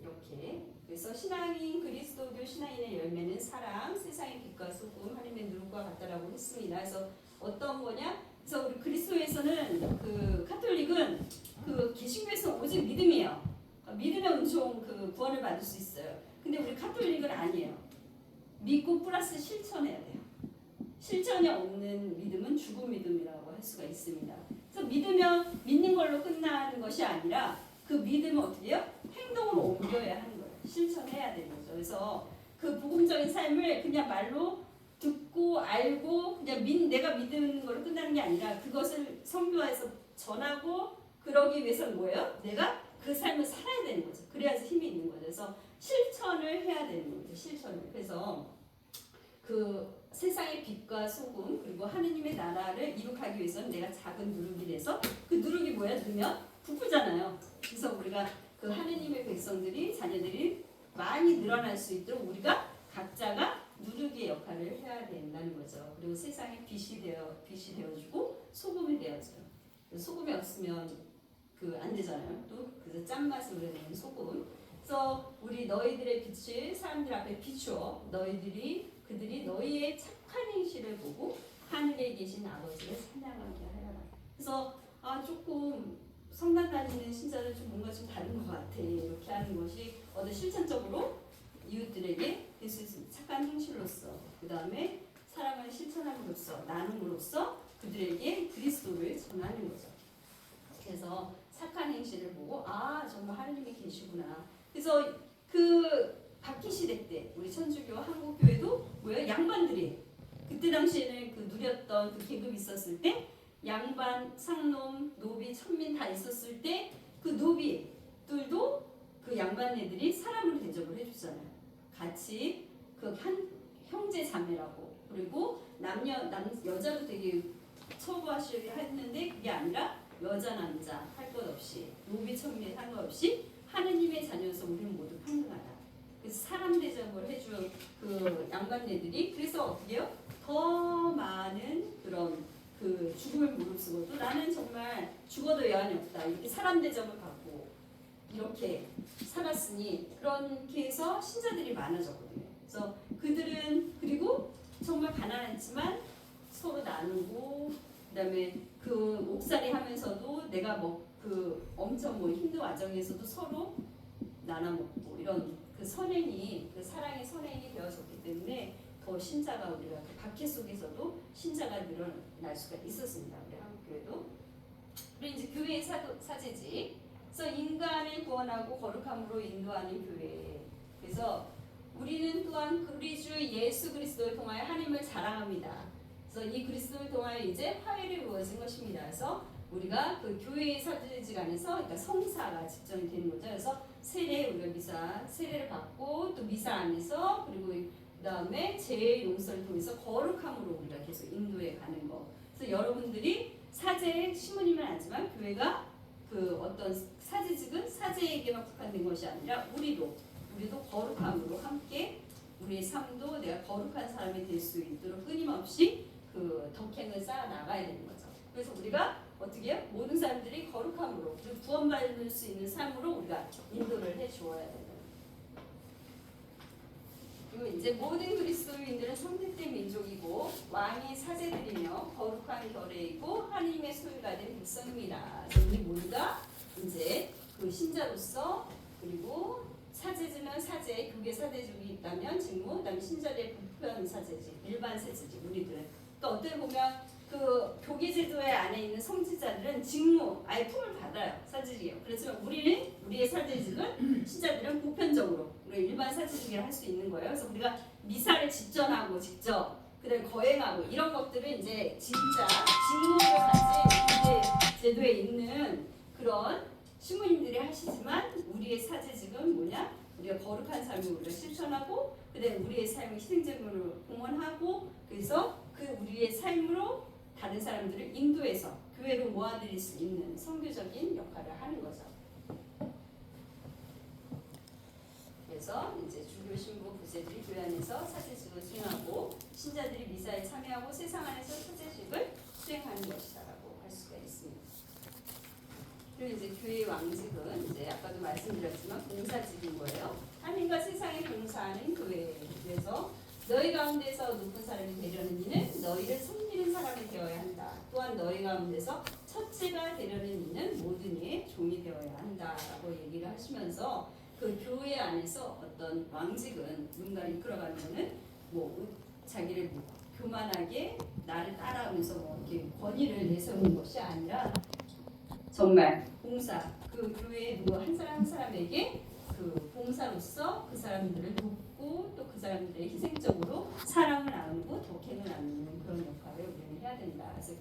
이렇게. 그래서 신앙인 그리스도교 신앙인의 열매는 사랑, 세상의 빛과 소금, 하나님의 누룩과 같다라고 했습니다. 그래서 어떤 거냐? 그래서 우리 그리스도에서는 그 카톨릭은 그 개신교에서 오직 믿음이에요. 믿으면 은총 그 구원을 받을 수 있어요. 근데 우리 카톨릭은 아니에요. 믿고 플러스 실천해야 돼요. 실천이 없는 믿음은 죽은 믿음이라고 할 수가 있습니다. 그래서 믿으면 믿는 걸로 끝나는 것이 아니라 그 믿음을 어떻게 해요? 행동으로 옮겨야 하는 거예요. 실천해야 되는 거죠. 그래서 그 복음적인 삶을 그냥 말로 듣고 알고 그냥 내가 믿는 걸로 끝나는 게 아니라 그것을 선교해서 전하고 그러기 위해서는 뭐예요? 내가 그 삶을 살아야 되는 거죠. 그래야지 힘이 있는 거죠. 그래서 실천을 해야 되는 거죠. 실천을. 그래서 그 세상의 빛과 소금 그리고 하느님의 나라를 이룩하기 위해서는 내가 작은 누룩이 돼서 그 누룩이 뭐야? 넣으면 부풀잖아요. 그래서 우리가 그 하느님의 백성들이 자녀들이 많이 늘어날 수 있도록 우리가 각자가 누룩의 역할을 해야 된다는 거죠. 그리고 세상에 빛이 되어주고 소금이 되어져요. 소금이 없으면 안 되잖아요. 또 그래서 짠맛을 우려내는 소금. 그래서 우리 너희들의 빛을 사람들 앞에 비추어 그들이 너희의 착한 행실을 보고 하늘에 계신 아버지를 찬양하게 하여라. 그래서 조금 성당 다니는 신자들 좀 뭔가 좀 다른 것 같아. 이렇게 하는 것이 어떤 실천적으로 이웃들에게 될 수 있습니다. 착한 행실로서 그 다음에 사랑을 실천함으로써 나눔으로써 그들에게 그리스도를 전하는 거죠. 그래서 착한 행실을 보고 정말 하나님이 계시구나. 그래서 그 박희 시대 때 우리 천주교 한국교회도 뭐예요? 양반들이 그때 당시에는 그 누렸던 그 계급이 있었을 때 양반, 상놈, 노비, 천민 다 있었을 때 그 노비들도 그 양반네들이 사람으로 대접을 해주잖아요. 같이 그 한 형제 자매라고. 그리고 여자도 되게 처부하시려 했는데 그게 아니라 여자 남자 할 것 없이 노비 천민 할 것 없이 하느님의 자녀로서 우리는 모두 평등하다. 그래서 사람 대접을 해준 그 양반네들이 그래서 어떻게 해요? 더 많은 그런 그 죽음을 무릅쓰고도 나는 정말 죽어도 여한이 없다. 이렇게 사람 대접을 받고 이렇게 살았으니 그렇게 해서 신자들이 많아졌거든요. 그래서 그들은 그리고 정말 가난했지만 서로 나누고 그다음에 그 옥살이 하면서도 내가 그 엄청 힘든 와정에서도 서로 나눠 먹고 이런 그 선행이 그 사랑의 선행이 되어졌기 때문에 더 신자가 우리가 그 박해 속에서도 신자가 늘어날 수가 있었습니다. 우리 한국교회도. 그리고 이제 교회의 사제지. 그래서 인간을 구원하고 거룩함으로 인도하는 교회. 그래서 우리는 또한 우리 주 예수 그리스도를 통하여 하나님을 자랑합니다. 그래서 이 그리스도를 통하여 이제 화해를 이루어진 것입니다. 그래서 우리가 그 교회의 사제직 안에서 그러니까 성사가 집정이 되는 거죠. 그래서 세례 우리가 세례를 받고 또 미사 안에서 그리고 그다음에 죄의 용서를 통해서 거룩함으로 우리가 계속 인도해 가는 거. 그래서 여러분들이 사제의 신부님은 아니지만 교회가 그 어떤 사제직은 사제에게만 국한된 것이 아니라 우리도 거룩함으로 함께 우리의 삶도 내가 거룩한 사람이 될 수 있도록 끊임없이 그 덕행을 쌓아 나가야 되는 거죠. 그래서 우리가 어떻게 해요? 모든 사람들이 거룩함으로 그리고 구원받을 수 있는 삶으로 우리가 인도를 해 주어야 되는. 그리고 이제 모든 그리스도인들은 성택된 민족이고 왕의 사제들이며 거룩한 결례이고 하나님의 소유가 된 백성입니다. 그래서 우리 모두가 이제 그 신자로서 그리고 사제지는 사제, 교계 사제직이 있다면 직무, 그다음에 신자들의 부편 사제직, 일반 사제직 우리들은 또 어떻게 보면 그 교계 제도의 안에 있는 성직자들은 직무, 아예 품을 받아요. 사제직이요. 그렇지만 우리의 사제직은 신자들은 보편적으로 우리 일반 사제직이라 할 수 있는 거예요. 그래서 우리가 미사를 직전하고 직접 그다음에 거행하고 이런 것들은 이제 진짜 직무를 가진 이제 제도에 있는 그런 신부님들이 하시지만 우리의 사제직은 뭐냐? 우리가 거룩한 삶을 우리가 실천하고 그다음에 우리의 삶을 희생제물로 봉헌하고 그래서 그 우리의 삶으로 다른 사람들을 인도해서 교회로 모아들일 수 있는 선교적인 역할을 하는 거죠. 그래서 이제 주교 신부 부제들이 교회 안에서 사제직을 수행하고 신자들이 미사에 참여하고 세상 안에서 사제직을 수행하는 것이다라고 할 수가 있습니다. 그리고 이제 교회의 왕직은 이제 아까도 말씀드렸지만 봉사직인 거예요. 하나님과 세상에 봉사하는 교회. 그래서 너희 가운데서 높은 사람이 되려는 이는 너희를 섬기는 사람이 되어야 한다. 또한 너희 가운데서 첫째가 되려는 이는 모든 이의 종이 되어야 한다라고 얘기를 하시면서 그 교회 안에서 어떤 왕직은 누군가를 이끌어가는 거는 자기를 교만하게 나를 따라하면서 이렇게 권위를 내세우는 것이 아니라 정말 봉사, 그 교회의 누구 한 사람 한 사람에게 그 봉사로서 그 사람들을 돕고 또 그 사람들의 희생적으로 사랑을 나누고 덕행을 나누는 그런 역할을 우리는 해야 된다. 그래서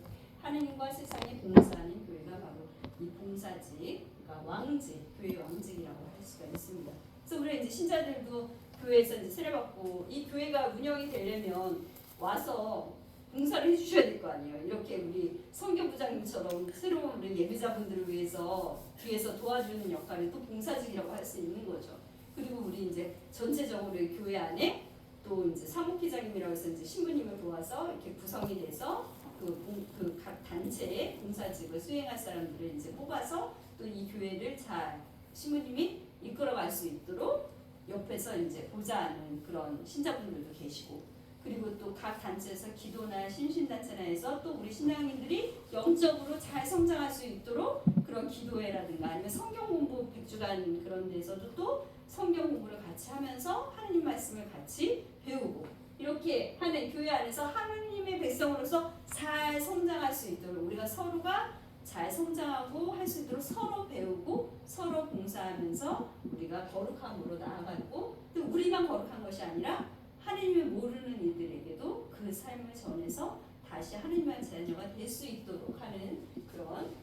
하느님과 세상에 봉사하는 교회가 바로 이 봉사직, 그러니까 왕직, 교회 왕직이라고 할 수가 있습니다. 그래서 우리 이제 신자들도 교회에서 이제 세례받고 이 교회가 운영이 되려면 와서 봉사를 해주셔야 될 거 아니에요. 이렇게 우리 선교부장님처럼 새로운 우리 예비자분들을 위해서 뒤에서 도와주는 역할을 또 봉사직이라고 할 수 있는 거죠. 그리고 우리 이제 전체적으로 교회 안에 또 이제 사목회장님이라고 해서 이제 신부님을 도와서 이렇게 구성이 돼서 그 각 단체의 봉사직을 수행할 사람들을 이제 뽑아서 또 이 교회를 잘 신부님이 이끌어갈 수 있도록 옆에서 이제 보좌하는 그런 신자분들도 계시고. 그리고 또 각 단체에서 기도나 신신단체나 해서 또 우리 신앙인들이 영적으로 잘 성장할 수 있도록 그런 기도회라든가 아니면 성경 공부 100주간 그런 데서도 또 성경 공부를 같이 하면서 하나님 말씀을 같이 배우고 이렇게 하는 교회 안에서 하나님의 백성으로서 잘 성장할 수 있도록 우리가 서로가 잘 성장하고 할 수 있도록 서로 배우고 서로 봉사하면서 우리가 거룩함으로 나아가고 또 우리만 거룩한 것이 아니라 하나님을 모르는 이들에게도 그 삶을 전해서 다시 하나님의 자녀가 될 수 있도록 하는 그런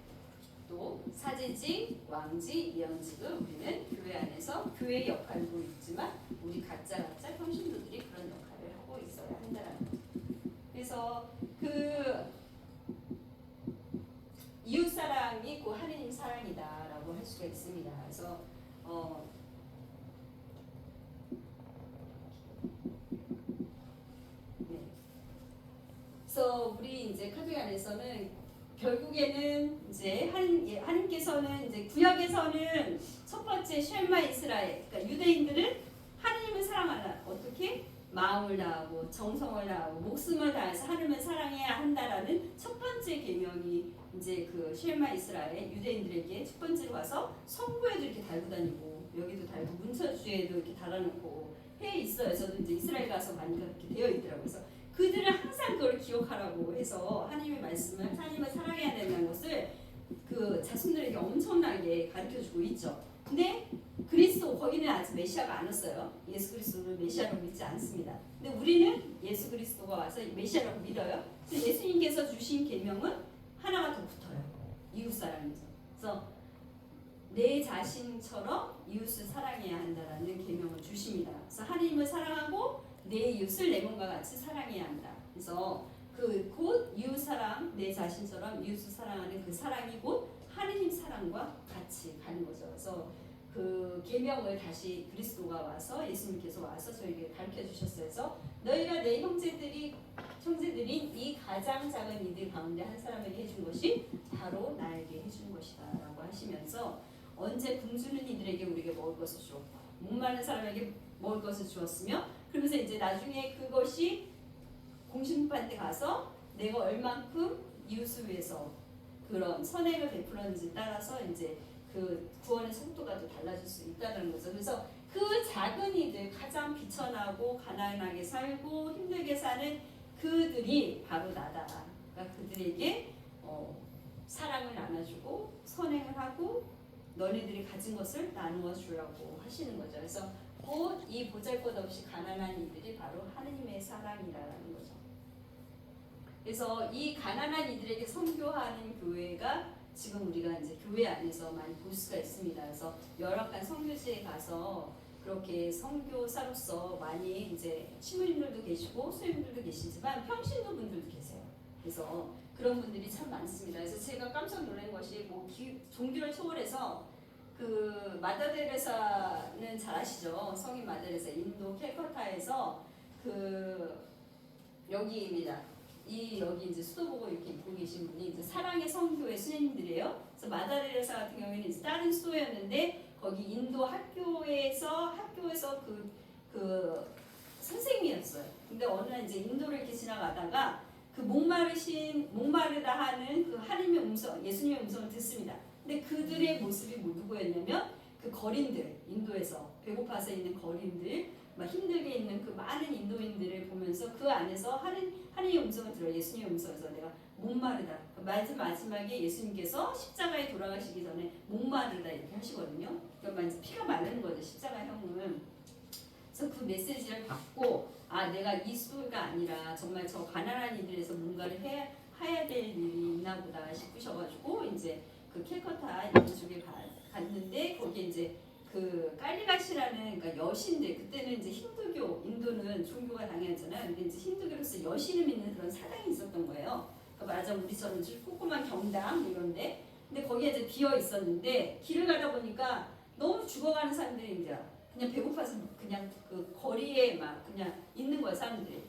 또 사제직, 왕직, 예언직을 우리는 교회 안에서 교회의 역할도 있지만 우리 각자 평신도들이 그런 역할을 하고 있어야 한다는 거죠. 그래서 그 이웃 사랑이 그 하느님 사랑이다라고 할 수가 있습니다. 그래서 그래서 우리 이제 카톨릭 안에서는 결국에는 이제 하나님께서는 이제 구약에서는 첫 번째 쉘마 이스라엘, 그러니까 유대인들은 하나님을 사랑하라. 어떻게? 마음을 다하고 정성을 다하고 목숨을 다해서 하나님을 사랑해야 한다라는 첫 번째 계명이 이제 그 쉘마 이스라엘 유대인들에게 첫 번째로 와서 성부에도 이렇게 달고 다니고 여기도 달고 문서주에도 이렇게 달아놓고 해 있어요. 저도 이제 이스라엘 가서 많이 그렇게 되어 있더라고요. 그래서 그들은 항상 그걸 기억하라고 해서 하나님의 말씀을 하나님을 사랑해야 된다는 것을 그 자손들에게 엄청나게 가르쳐주고 있죠. 근데 그리스도 거기는 아직 메시아가 안 왔어요. 예수 그리스도를 메시아로 믿지 않습니다. 근데 우리는 예수 그리스도가 와서 메시아라고 믿어요. 그래서 예수님께서 주신 계명은 하나가 더 붙어요. 이웃 사랑이죠. 그래서 내 자신처럼 이웃을 사랑해야 한다라는 계명을 주십니다. 그래서 하나님을 사랑하고 내 이웃을 내 몸과 같이 사랑해야 한다. 그래서 그 곧 이웃 사랑, 내 자신처럼 이웃을 사랑하는 그 사랑이 곧 하느님 사랑과 같이 가는 거죠. 그래서 그 계명을 다시 그리스도가 와서 예수님께서 와서 저에게 가르쳐 주셨어요. 그래서 너희가 내 형제들인 이 가장 작은 이들 가운데 한 사람에게 해준 것이 바로 나에게 해준 것이다라고 하시면서 언제 굶주린 이들에게 우리에게 먹을 것을 주었고 목마른 사람에게 먹을 것을 주었으며 그러면서 이제 나중에 그것이 공심판 때 가서 내가 얼만큼 이웃을 위해서 그런 선행을 베풀었는지 따라서 이제 그 구원의 속도가 또 달라질 수 있다는 거죠. 그래서 그 작은 이들 가장 비천하고 가난하게 살고 힘들게 사는 그들이 바로 나다. 그러니까 그들에게 사랑을 나눠주고 선행을 하고 너네들이 가진 것을 나누어 주라고 하시는 거죠. 그래서 곧 이 보잘것없이 가난한 이들이 바로 하느님의 사랑이라는 거죠. 그래서 이 가난한 이들에게 선교하는 교회가 지금 우리가 이제 교회 안에서 많이 볼 수가 있습니다. 그래서 열악한 선교지에 가서 그렇게 선교사로서 많이 이제 신부님들도 계시고 수임들도 계시지만 평신도 분들도 계세요. 그래서 그런 분들이 참 많습니다. 그래서 제가 깜짝 놀란 것이 뭐 종교를 초월해서 그 마더데레사는 잘 아시죠? 성인 마더데레사 인도 캘커타에서 그 여기입니다. 여기 이제 수도 보고 이렇게 입고 계신 분이 이제 사랑의 성교의 수녀님들이에요. 그래서 마더데레사 같은 경우에는 이제 다른 수도였는데 거기 인도 학교에서 그 선생님이었어요. 근데 어느 날 이제 인도를 이렇게 지나가다가 그 목마르다 하는 그 하나님의 음성, 예수님의 음성을 듣습니다. 근데 그들의 모습이 누구였냐면 그 거린들, 인도에서 배고파서 있는 거린들, 막 힘들게 있는 그 많은 인도인들을 보면서 그 안에서 하나님의 음성을 들어요. 예수님의 음성에서 내가 목마르다. 마지막에 예수님께서 십자가에 돌아가시기 전에 목마르다 이렇게 하시거든요. 그러니까 이제 피가 마르는 거죠. 십자가형은. 그래서 그 메시지를 받고 내가 이 수도가 아니라 정말 저 가난한 이들에서 뭔가를 해야 될 일이 있나 보다 싶으셔가지고 이제 그 캘커타 이쪽에 갔는데 거기에 이제 그 깔리가시라는 그러니까 여신들 그때는 이제 힌두교 인도는 종교가 당연하잖아요. 근데 이제 힌두교로서 여신을 믿는 그런 사당이 있었던 거예요. 그러니까 맞아 우리처럼 조그만 경당 이런데 근데 거기에 이제 비어 있었는데 길을 가다 보니까 너무 죽어가는 사람들이 이제 그냥 배고파서 그냥 그 거리에 막 그냥 있는 거예요 사람들이.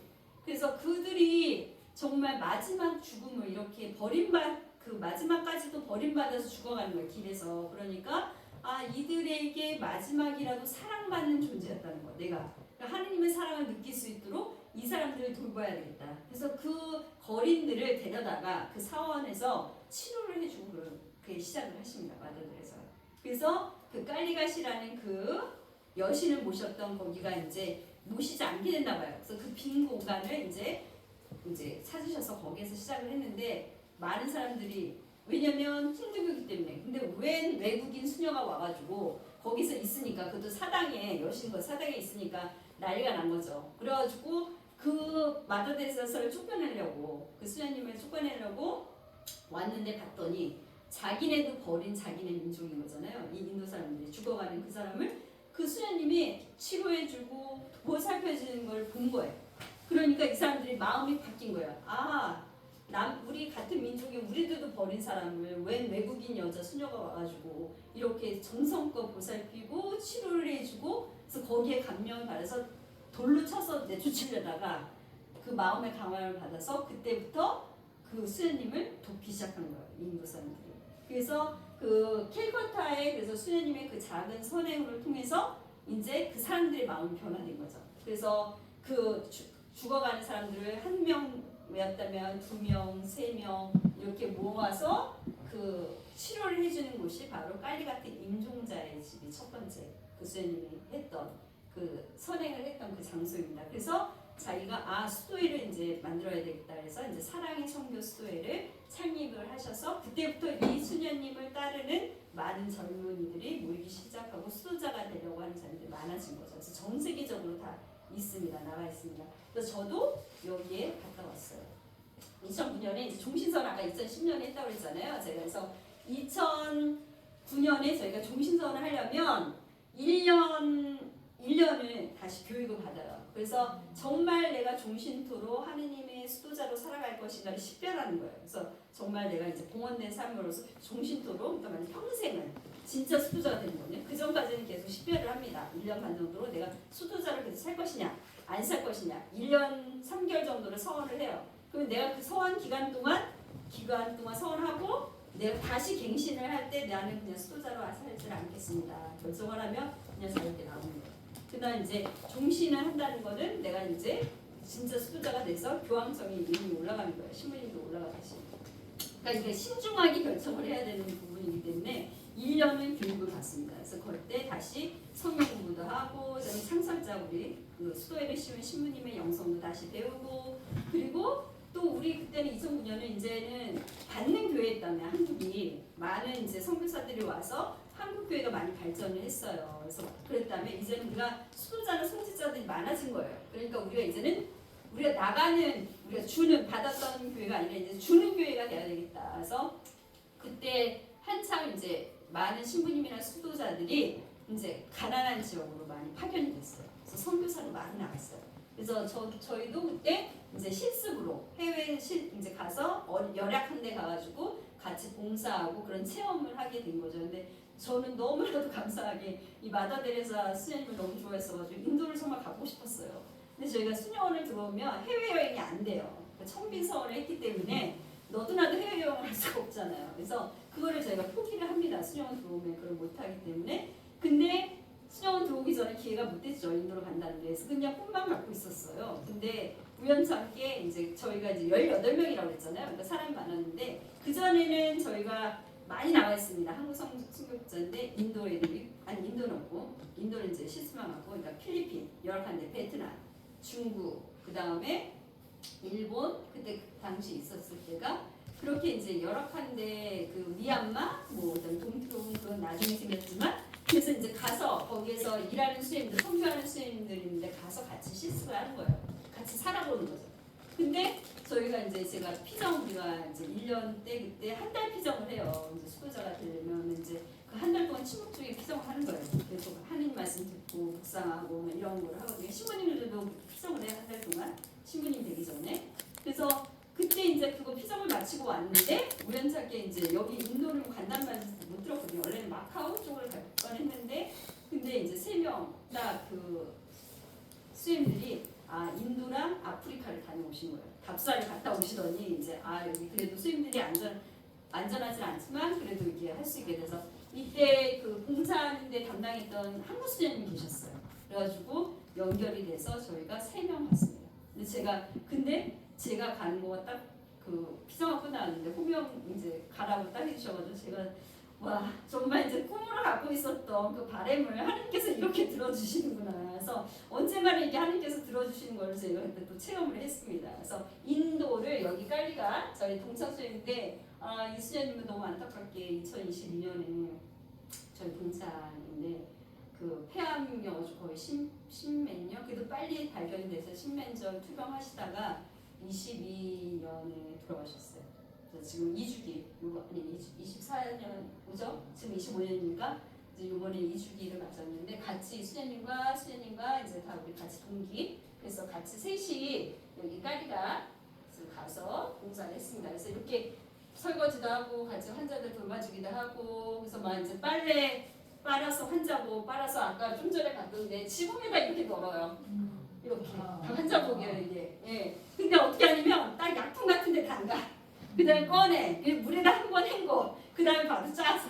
그래서 그들이 정말 마지막 죽음을 이렇게 그 마지막까지도 버림받아서 죽어가는 거예요 길에서. 그러니까 이들에게 마지막이라도 사랑받는 존재였다는 거야 내가. 그러니까 하느님의 사랑을 느낄 수 있도록 이 사람들을 돌봐야 되겠다. 그래서 그 거린들을 데려다가 그 사원에서 치료를 해주고 그렇게 시작을 하십니다 마더들에서. 그래서 그 깔리가시라는 그 여신을 모셨던 거기가 이제 모시지 않게 됐나 봐요. 그래서 그 빈 공간을 이제 찾으셔서 거기에서 시작을 했는데 많은 사람들이 왜냐면 힌두교이기 때문에. 근데 웬 외국인 수녀가 와가지고 거기서 있으니까 그것도 사당에 여신과 사당에 있으니까 난리가 난 거죠. 그래가지고 그 마더데레사를 쫓겨내려고 그 수녀님을 쫓겨내려고 왔는데 봤더니 자기네도 버린 자기네 민족인 거잖아요. 이 인도 사람들이 죽어가는 그 사람을 그 수녀님이 치료해주고 보살펴주는 걸 본 거예요. 그러니까 이 사람들이 마음이 바뀐 거예요. 우리 같은 민족이 우리들도 버린 사람을 웬 외국인 여자 수녀가 와가지고 이렇게 정성껏 보살피고 치료를 해주고 그래서 거기에 감명을 받아서 돌로 쳐서 내쫓으려다가 그 마음의 강화를 받아서 그때부터 그 수녀님을 돕기 시작한 거예요. 인도 사람들이. 그래서 그 캘커타의 그래서 수녀님의 그 작은 선행을 통해서 이제 그 사람들의 마음이 변화된 거죠. 그래서 그 죽어가는 사람들을 한 명이었다면 2명, 3명 이렇게 모아서 그 치료를 해주는 곳이 바로 깔리 같은 임종자의 집이 첫 번째 그 수녀님이 했던 그 선행을 했던 그 장소입니다. 그래서 자기가 수도회를 이제 만들어야 되겠다 그래서 이제 사랑의 선교 수도회를 창립을 하셔서 그때부터 이 수녀님을 따르는 많은 젊은이들이 모이기 시작하고 수도자가 되려고 하는 사람들이 많아진 거죠. 그래서 전 세계적으로 다 있습니다. 나와 있습니다. 그래서 저도 여기에 갔다 왔어요. 2009년에 이제 종신선 아까 2010년에 했다고 그랬잖아요. 제가 그래서 2009년에 저희가 종신선을 하려면 1년을 다시 교육을 받아요. 그래서 정말 내가 종신토로 하느님의 수도자로 살아갈 것인가를 식별하는 거예요. 그래서 정말 내가 이제 공헌된 삶으로서 종신토로 그러니까 평생을 진짜 수도자가 되는 거예요. 그 전까지는 계속 식별을 합니다. 1년 반 정도로 내가 수도자로 계속 살 것이냐 안 살 것이냐 1년 3개월 정도를 서원을 해요. 그럼 내가 그 서원 기간 동안 서원하고 내가 다시 갱신을 할 때 나는 그냥 수도자로 살지 않겠습니다. 결정을 하면 그냥 자유롭게 나오는 거예요. 그다음 이제 종신을 한다는 거는 내가 이제 진짜 수도자가 돼서 교황청이 이미 올라가는 거예요. 신부님도 올라가듯이. 그러니까 이게 신중하게 결정을 해야 되는 부분이기 때문에 1년은 교육을 받습니다. 그래서 그때 다시 성경 공부도 하고 창설자 우리 그 수도회를 씌운 신부님의 영성도 다시 배우고 그리고 또 우리 그때는 2009년은 이제는 받는 교회였다면 한국이 많은 이제 선교사들이 와서 한국 교회가 많이 발전을 했어요. 그래서 그랬다면 이제는 우리가 수도자나 성직자들이 많아진 거예요. 그러니까 우리가 이제는 우리가 받았던 교회가 아니라 이제 주는 교회가 돼야 되겠다. 그래서 그때 한참 이제 많은 신부님이나 수도자들이 이제 가난한 지역으로 많이 파견이 됐어요. 그래서 선교사로 많이 나갔어요. 그래서 저희도 그때 이제 실습으로 해외 이제 가서 열악한 데 가가지고 같이 봉사하고 그런 체험을 하게 된 거죠. 근데 저는 너무나도 감사하게 이 마다데레사 수녀님을 너무 좋아했어가지고 인도를 정말 가고 싶었어요. 근데 저희가 수녀원을 들어오면 해외여행이 안 돼요. 청빈 서원을 했기 때문에 너도 나도 해외여행을 할 수가 없잖아요. 그래서 그거를 저희가 포기를 합니다. 수녀원 들어오면 그걸 못하기 때문에. 근데 수녀원 들어오기 전에 기회가 못 됐죠. 인도로 간다는 게. 그래서 그냥 꿈만 갖고 있었어요. 근데 우연찮게 이제 저희가 이제 18명이라고 했잖아요. 그러니까 사람이 많았는데 그전에는 저희가 많이 나와 있습니다. 한국 선교국자인데 인도 애들이 인도는 없고 인도는 이제 실수만 하고 그러니까 필리핀 열악한 데 베트남 중국 그 다음에 일본 그때 그 당시 있었을 때가 그렇게 이제 열악한데 그 미얀마 뭐 동트론 그건 나중에 생겼지만 그래서 이제 가서 거기에서 일하는 수행들 선교하는 수행들인데 가서 같이 실습을 하는 거예요. 같이 살아보는 거죠. 근데 저희가 이제 제가 피정 우리가 이제 1년 때 그때 한 달 피정을 해요. 이제 수도자가 되려면 이제 그 한 달 동안 침묵 중에 피정을 하는 거예요. 그래서 하느님 말씀 듣고 묵상하고 뭐 이런 걸 하거든요. 신부님들도 피정을 해요. 한 달 동안 신부님 되기 전에. 그래서 그때 이제 그거 피정을 마치고 왔는데 우연찮게 이제 여기 인도를 간단 말씀 못 들었거든요. 원래는 마카오 쪽을 갈 뻔했는데 근데 이제 3명 딱 그 수임들이 인도랑 아프리카를 다녀오신 거예요. 답사를 갔다 오시더니 이제 여기 그래도 수임들이 안전하진 않지만 그래도 이게 할 수 있게 돼서 이때 그 봉사하는데 담당했던 한국 수녀님이 계셨어요. 그래가지고 연결이 돼서 저희가 3명 갔습니다. 근데 제가 가는 거가 딱 그 피정하고 끝나는데 호명 이제 가라고 딱 해주셔가지고 제가 와 정말 이제 꿈으로 갖고 있었던 그 바람을 하나님께서 이렇게 들어주시는구나. 그래서 언젠가는 이게 하나님께서 들어주시는 걸 제가 그때 또 체험을 했습니다. 그래서 인도를 여기 깔리가 저희 동창수인데 이 수녀님은 너무 안타깝게 2022년에 저희 동창인데 그 폐암이어가지고 거의 십몇 년 그래도 빨리 발견이 돼서 십몇년 투병하시다가 22년에 돌아가셨어요. 그래서 지금 2주기, 24년 오죠? 지금 25년이니까 이제 이번에 2주기를 맞았는데 같이 수녀님과 이제 다 우리 같이 동기 그래서 같이 셋이 여기 까리가 가서 봉사를 했습니다. 그래서 이렇게 설거지도 하고 같이 환자들 돌봐주기도 하고 그래서 막 이제 빨래 빨아서 환자복 빨아서 아까 좀 전에 봤던데 지붕에다 이렇게 널어요. 이렇게 환자복이에요 이게. 예. 근데 어떻게 하냐면 딱 약품 같은 데 담가. 그다음에 꺼내, 물에다 한 번 헹궈, 그다음에 바로 짜서.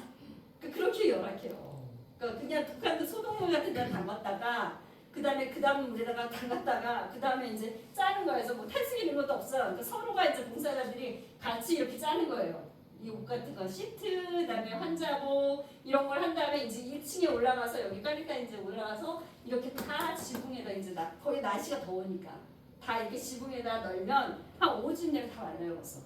그렇게 열악해요. 그러니까 그냥 북한도 소독물 같은 데 담갔다가 그다음 물에다가 담갔다가 그다음에 이제 짜는 거예요. 그래서 뭐 탈수기 이런 것도 없어요. 그러니까 서로가 이제 봉사자들이 같이 이렇게 짜는 거예요. 이 옷 같은 거 시트, 그다음에 환자복 이런 걸 한 다음에 이제 1층에 올라가서 여기 깔리까 이제 올라가서 이렇게 다 지붕에다 이제 거기 날씨가 더우니까 다 이렇게 지붕에다 널면 한 5주 내로 다 말라요 벌써.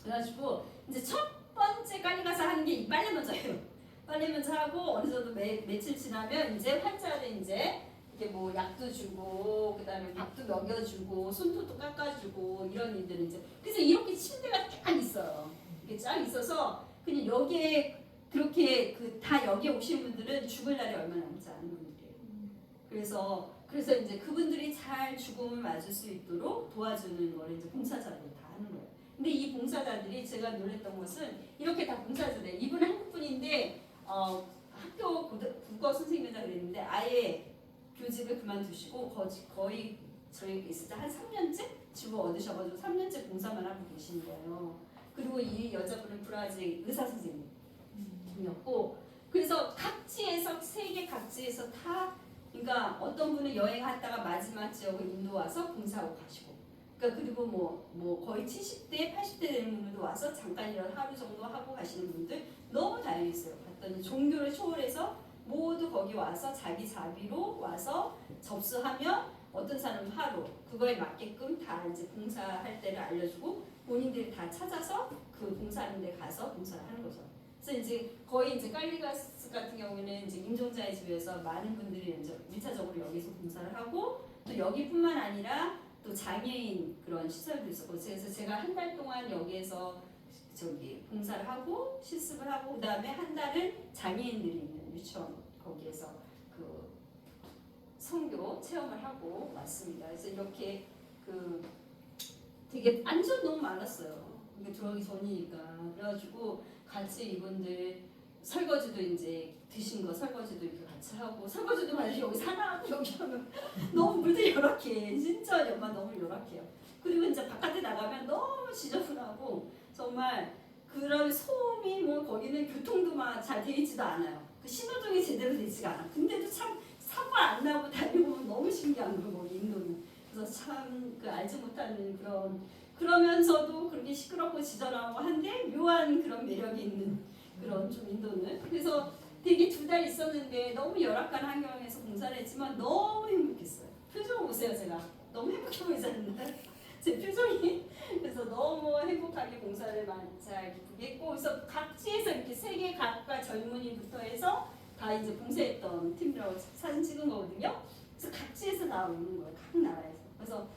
그래가지고 이제 첫 번째 깔리 가서 하는 게 이 빨래 먼저예요. 빨래 먼저 하고 어느 정도 며칠 지나면 이제 환자들 이제 이렇게 뭐 약도 주고 그다음에 밥도 먹여주고 손톱도 깎아주고 이런 일들은 이제 그래서 이렇게 침대가 쫙 있어요. 이렇게 쫙 있어서 그냥 여기에 그렇게 다 여기에 오시는 분들은 죽을 날이 얼마 남지 않은 분들이에요. 그래서 이제 그분들이 잘 죽음을 맞을 수 있도록 도와주는 거를 이제 봉사자들이 다 하는 거예요. 근데 이 봉사자들이 제가 놀랬던 것은 이렇게 다 봉사자들. 이분은 한국분인데 학교 국어 선생님이라 그랬는데 아예 교직을 그만두시고 거의 저희 있을 때 한 3년째 직을 얻으셔가지고 3년째 봉사만 하고 계시는 거예요. 그리고 이 여자분은 브라질 의사 선생님이었고 그래서 각지에서 세계 각지에서 다 그러니까 어떤 분은 여행하다가 마지막 지역을 인도 와서 봉사하고 가시고 그러니까 그리고 뭐 거의 70대 80대 되는 분들도 와서 잠깐이라도 하루 정도 하고 가시는 분들 너무 다양했어요. 봤더니 종교를 초월해서 모두 거기 와서 자기 자비로 와서 접수하면 어떤 사람은 하루 그거에 맞게끔 다 이제 봉사할 때를 알려주고 본인들이 다 찾아서 그 봉사하는 데 가서 봉사를 하는 거죠. 그래서 이제 거의 이제 깔리가스 같은 경우에는 이제 임종자의 집에서 많은 분들이 이제 1차적으로 여기서 봉사를 하고 또 여기뿐만 아니라 또 장애인 그런 시설도 있었고 그래서 제가 한 달 동안 여기에서 봉사를 하고 실습을 하고 그다음에 한 달은 장애인들이 있는 유치원 거기에서 그 선교 체험을 하고 왔습니다. 그래서 이렇게 되게 안전 너무 많았어요. 이게 들어가기 전이니까 그래가지고 같이 이분들 설거지도 이제 드신 거 설거지도 이렇게 같이 하고 설거지도 만약에 여기 사나하고 여기 하면 너무 물들이 요렇게 진짜 정말 너무 요렇게요. 그리고 이제 바깥에 나가면 너무 지저분하고 정말 그런 소음이 뭐 거기는 교통도 막 잘 되어 있지도 않아요. 그 신호등이 제대로 되지가 않아. 근데도 참 사고 안 나고 다니고 너무 신기한 거고 인도는. 그래서 참 그 알지 못하는 그러면서도 그렇게 시끄럽고 지저분하고 한데 묘한 그런 매력이 있는 그런 좀 인도는. 그래서 되게 2달 있었는데 너무 열악한 환경에서 봉사를 했지만 너무 행복했어요. 표정 보세요 제가. 너무 행복해 보이지 않나요? 제 표정이. 그래서 너무 행복하게 봉사를 잘 기쁘게 했고 그래서 각지에서 이렇게 세계 각과 젊은이부터 해서 다 이제 봉사했던 팀이라고 사진 찍은 거거든요. 그래서 각지에서 나오는 거예요. 각 나라에서. 그래서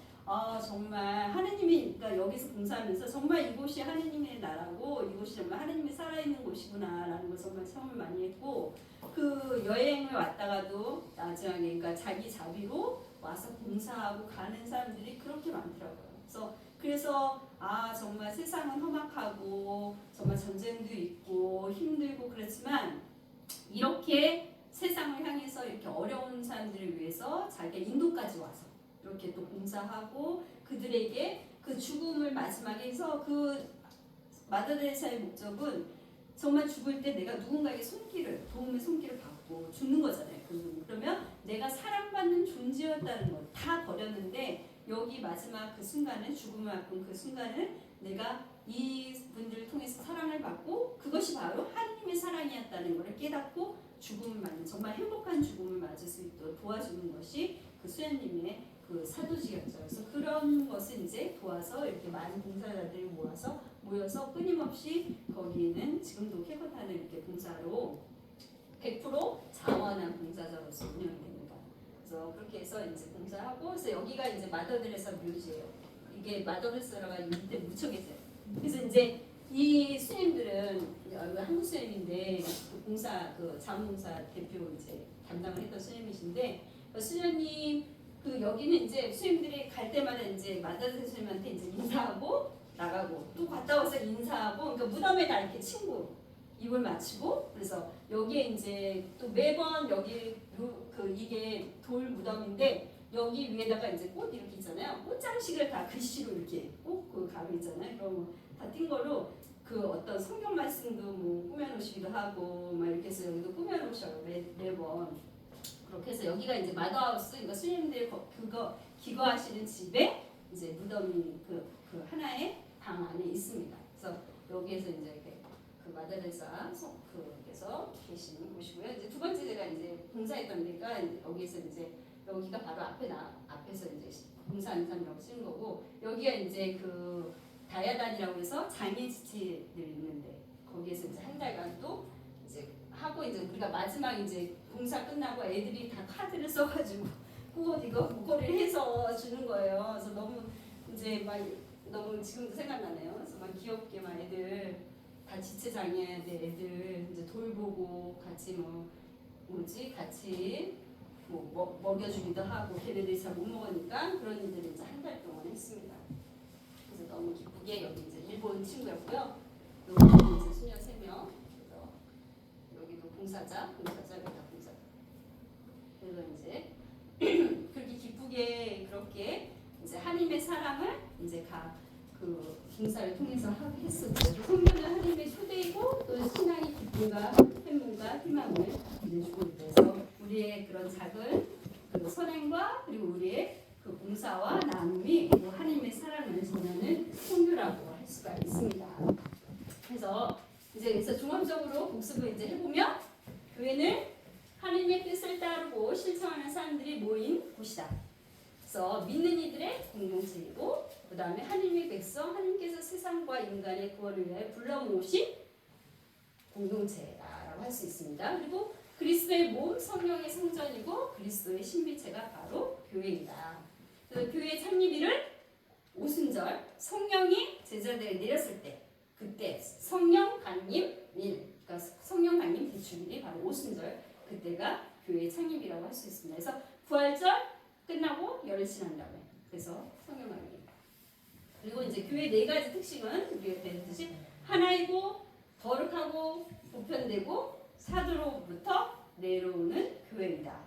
정말 하느님이 그러니까 여기서 봉사하면서 정말 이곳이 하느님의 나라고 이곳이 정말 하느님이 살아있는 곳이구나라는 걸 정말 체험을 많이 했고 그 여행을 왔다가도 나중에 그러니까 자기 자비로 와서 봉사하고 가는 사람들이 그렇게 많더라고요. 그래서 정말 세상은 험악하고 정말 전쟁도 있고 힘들고 그렇지만 이렇게 세상을 향해서 이렇게 어려운 사람들을 위해서 자기가 인도까지 와서 이렇게 또 봉사하고 그들에게 그 죽음을 마지막에 해서 그 마더데레사의 목적은 정말 죽을 때 내가 누군가에게 도움의 손길을 받고 죽는 거잖아요. 그러면 내가 사랑받는 존재였다는 걸 다 버렸는데 여기 마지막 그 순간은 죽음을 앞둔 그 순간은 내가 이 분들을 통해서 사랑을 받고 그것이 바로 하나님의 사랑이었다는 것을 깨닫고 죽음을 맞는 정말 행복한 죽음을 맞을 수 있도록 도와주는 것이 그 수연님의 그 사도직이었죠. 그래서 그런 것을 이제 도와서 이렇게 많은 봉사자들이 모여서 끊임없이 거기는 지금도 캐커타는 이렇게 봉사로 100% 자원한 봉사자로서 운영이 됩니다. 그래서 그렇게 해서 이제 봉사하고 그래서 여기가 이제 마더데레사 묘지예요. 이게 마더데레사가 밑에 묻혀 계세요. 그래서 이제 이 스님들은 한국 스님인데 그 자원봉사 대표 이제 담당을 했던 스님이신데 그 수녀님 여기는 이제 스님들이 갈 때마다 이제 마더데레사 스님한테 이제 인사하고 나가고 또 갔다 와서 인사하고 그러니까 무덤에 다 이렇게 친구 입을 맞추고 그래서 여기에 이제 또 매번 여기 이게 돌 무덤인데 여기 위에다가 이제 꽃 이렇게 있잖아요. 꽃장식을 다 글씨로 이렇게 꼭그 가로 있잖아요. 그럼 다 띈 걸로 그 어떤 성경 말씀도 뭐 꾸며놓으시기도 하고 막 이렇게 해서 여기도 꾸며놓으셔요. 매번 그렇게 해서 여기가 이제 마더하우스, 그러니까 스님들 그거 기거하시는 집에 이제 무덤이 그 하나의 방 안에 있습니다. 그래서 여기에서 이제 이렇게 그 마더레사 그께서 계시는 곳이고요. 이제 두 번째 제가 이제 봉사했던 데가 여기에서 이제 여기가 바로 앞에서 이제 봉사하는 사람이라고 쓰는 거고, 여기가 이제 그 다야단이라고 해서 장애 지체들 있는데 거기에서 이제 한 달간 또 이제 하고, 이제 우리가 마지막 이제 봉사 끝나고 애들이 다 카드를 써가지고 꽃 이거 목걸이를 해서 주는 거예요. 그래서 너무 이제 막 너무 지금도 생각나네요. 그래서 막 귀엽게 막 애들 다 지체장애들 애들 이제 돌보고 같이 같이 먹여주기도 하고, 걔네들이 잘 못 먹으니까 그런 일들을 이제 한 달 동안 했습니다. 그래서 너무 기쁘게 여기 이제 일본 친구였고요. 여기는 이제 수녀 3명. 그래서 여기도 봉사자 여기다 봉사자. 그래서 이제 그렇게 기쁘게 그렇게 이제 하나님의 사랑을 이제 그 봉사를 통해서 했었죠. 성경은 하나님의 초대이고 또 신앙의 기쁨과 행복과 희망을 이제 주고 있어서 우리의 그런 작은 그 선행과 그리고 우리의 그 봉사와 나눔이 하나님의 사랑을 전하는 통교라고 할 수가 있습니다. 그래서 종합적으로 복습을 이제 해보면 교회는 하나님의 뜻을 따르고 실천하는 사람들이 모인 곳이다. 그래서 믿는 이들의 공동체이고, 그 다음에 하나님의 백성, 하나님께서 세상과 인간의 구원을 위해 불러 모으신 공동체라고 할 수 있습니다. 그리고 그리스도의 몸, 성령의 성전이고 그리스도의 신비체가 바로 교회이다. 교회 창립일을 오순절, 성령이 제자들에 내렸을 때, 그때 성령 강림일, 그러니까 성령 강림 대축일이 바로 오순절, 그때가 교회 창립이라고 할 수 있습니다. 그래서 부활절 끝나고 열흘 지난 다음에, 그래서 성령 강림. 그리고 이제 교회 4가지 특징은 우리가 배웠듯이 하나이고 거룩하고 보편되고 사도로부터 내려오는 교회입니다.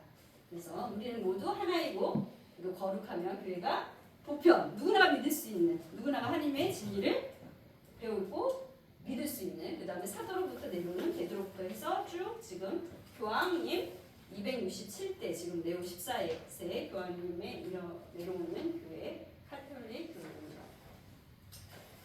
그래서 우리는 모두 하나이고, 그리고 거룩하며 교회가 보편, 누구나가 믿을 수 있는, 누구나가 하나님의 진리를 배우고 믿을 수 있는, 그 다음에 사도로부터 내려오는, 베드로부터 해서 쭉 지금 교황님 267대 지금 네오 14세 교황님의 내려오는 교회, 카톨릭 교회입니다.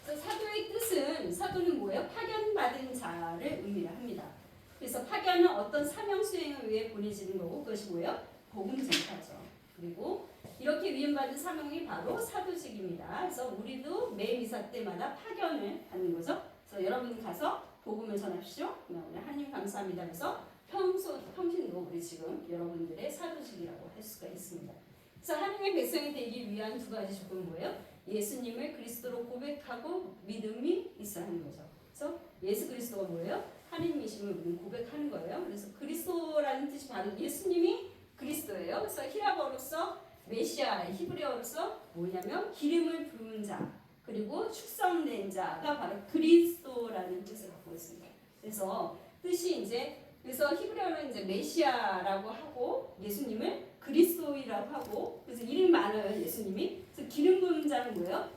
그래서 사도의 뜻은, 사도는 뭐예요? 파견받은 자를 의미합니다. 그래서 파견은 어떤 사명 수행을 위해 보내지는 거고, 그것이 뭐예요? 복음 전파죠. 그리고 이렇게 위임받은 사명이 바로 사도직입니다. 그래서 우리도 매 미사 때마다 파견을 받는 거죠. 그래서 여러분 가서 복음을 전합시오. 오늘 하나님 감사합니다. 그래서 평신도 우리 지금 여러분들의 사도직이라고 할 수가 있습니다. 그래서 하나님의 백성이 되기 위한 2가지 조건은 뭐예요? 예수님을 그리스도로 고백하고 믿음이 있어야 하는 거죠. 그래서 예수 그리스도가 뭐예요? 하나님이심을 우리는 고백하는 거예요. 그래서 그리스도라는 뜻이 바로 예수님이 그리스도예요. 그래서 히라버로서 메시아, 히브리어로서 뭐냐면 기름을 부은 자, 그리고 축성된 자가 바로 그리스도라는 뜻을 갖고 있습니다. 그래서 뜻이 이제, 그래서 히브리어는 이제 메시아라고 하고 예수님을 그리스도이라고 하고, 그래서 이름이 많아요 예수님이. 그래서 기름 부은 자는 뭐예요?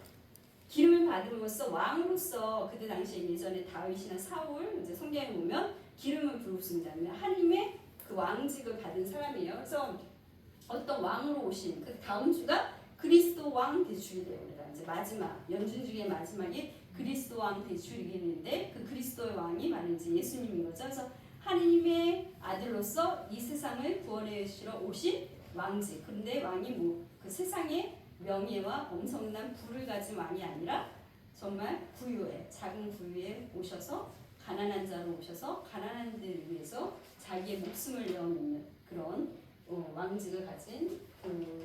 기름을 받음으로써 왕으로서, 그때 당시에 예전에 다윗이나 사울 이제 성경에 보면 기름을 부었습니다. 하나님의 그 왕직을 받은 사람이에요. 그래서 어떤 왕으로 오신 그 다음 주가 그리스도 왕 대축이래요. 이제 마지막 연중 중에 마지막이 그리스도 왕 대축일인데, 그 그리스도의 왕이 바로 이제 예수님인 거죠. 그래서 하나님의 아들로서 이 세상을 구원해 주시러 오신 왕직. 그런데 왕이 그 세상의 명예와 엄청난 부를 가진 왕이 아니라 정말 부유에, 작은 부유에 오셔서 가난한 자로 오셔서 가난한 데를 위해서 자기의 목숨을 내어놓는 그런 왕직을 가진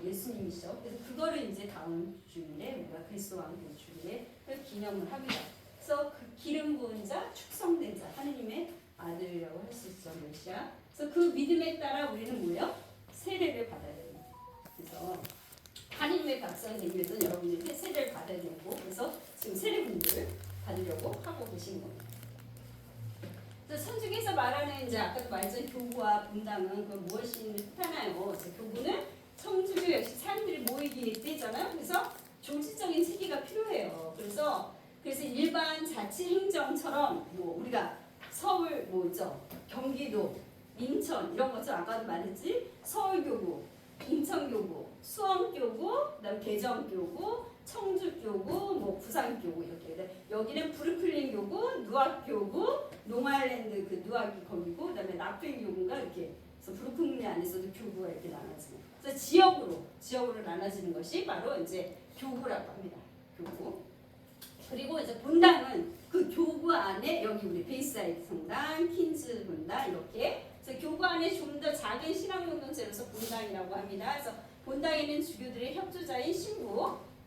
예수님이시죠. 그래서 그거를 이제 다음 주일에 우리가 그리스도 왕 대축일에 기념을 합니다. 그래서 그 기름 부은 자, 축성된 자, 하느님의 아들이라고 할 수 있죠, 메시아. 그래서 그 믿음에 따라 우리는 뭐예요? 세례를 받아야 돼요. 그래서 하느님의 백성이 되기 위해서 여러분들이 세례를 받아야 되고, 그래서 지금 세례분들 받으려고 하고 계신 겁니다. 성경에서 말하는 이제 아까도 말했던 교구와 분당은 그 무엇이 뜻하나요? 교구는 청주교 역시 사람들이 모이기 때잖아요. 그래서 조직적인 체계가 필요해요. 그래서 일반 자치 행정처럼 뭐 우리가 서울 뭐죠, 경기도, 인천 이런 것처럼 아까도 말했지, 서울교구, 인천교구, 수원교구, 그다음 대전교구, 청주교구, 뭐 부산교구 이렇게. 여기는 브루클린 교구, 누아교구, 롱아일랜드 그 누아기 거기고, 그다음에 라펠 교구가 이렇게. 그래서 브루클린 안에서도 교구가 이렇게 나눠지는. 그래서 지역으로 나눠지는 것이 바로 이제 교구라고 합니다. 교구. 그리고 이제 본당은 그 교구 안에 여기 우리 베이사이드 성당, 퀸즈 본당 이렇게. 그래서 교구 안에 좀 더 작은 신앙 공동체로서 본당이라고 합니다. 그래서 본당에는 주교들의 협조자인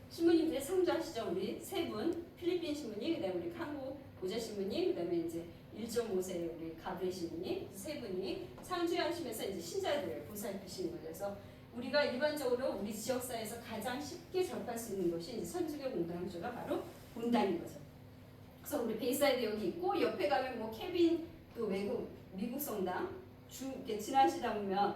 신부님들의 상주하시죠. 우리 세 분, 필리핀 신부님, 그다음에 우리 한국 보좌 신부님, 그다음에 이제 1.5세 우리 가브리 신부님 세 분이 상주하시면서 이제 신자들을 보살피시는 거죠. 그래서 우리가 일반적으로 우리 지역사회에서 가장 쉽게 접할 수 있는 것이 이제 선주교 공동체가 바로 본당인 거죠. 그래서 우리 베이사이드 여기 있고, 옆에 가면 뭐 케빈 또 미국 성당 이렇게 지나시다 보면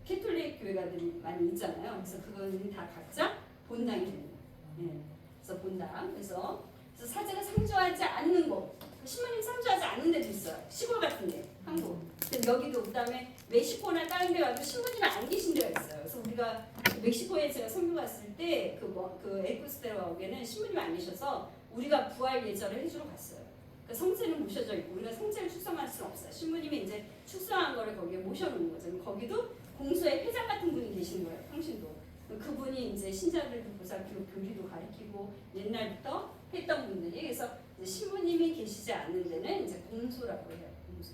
캐톨릭 교회가들이 많이 있잖아요. 그래서 그거는 다 각자 본당이 됩니다. 예. 그래서 본당. 그래서 사제가 상주하지 않는 곳, 신부님 상주하지 않는 데도 있어요. 시골 같은데, 한국. 여기도 그다음에 멕시코나 다른 데 가도 신부님이 안 계신 데가 있어요. 그래서 우리가 멕시코에 제가 선교 갔을 때 그 에쿠스테라옥에는 신부님이 안 계셔서 우리가 부활 예절을 해주러 갔어요. 그러니까 성체는 모셔져 있고 우리가 성체를 축성할 수는 없어요. 신부님이 이제 축성한 거를 거기에 모셔놓는 거죠. 거기도 공소의 회장 같은 분이 계시는 거예요. 평신도. 그분이 이제 신자들도 보살피고 교리도 가르치고 옛날부터 했던 분들이. 그래서 이제 신부님이 계시지 않는 데는 이제 공소라고 해요. 공소.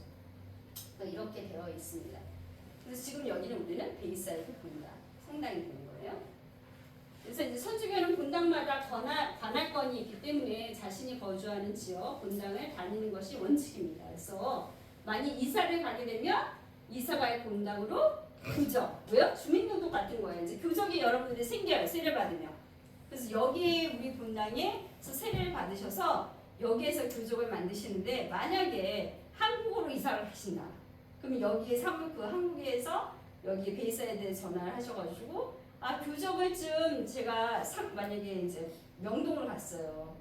이렇게 되어 있습니다. 그래서 지금 여기는 우리는 베이사이드 본당, 성당이 되는 거예요. 그래서 이제 선주교는 본당마다 관할권이 있기 때문에 자신이 거주하는 지역 본당을 다니는 것이 원칙입니다. 그래서 만약 이사를 가게 되면 이사가의 본당으로 교적, 왜요? 주민등록 같은 거예요. 이제 교적이 여러분들이 생겨요. 세례 받으면. 그래서 여기에 우리 본당에서 세례를 받으셔서 여기에서 교적을 만드시는데, 만약에 한국으로 이사를 하신다. 그럼 여기에 한국에서 여기 베이사이드에 전화를 하셔가지고, 교적을 좀 제가 만약에 이제 명동을 갔어요.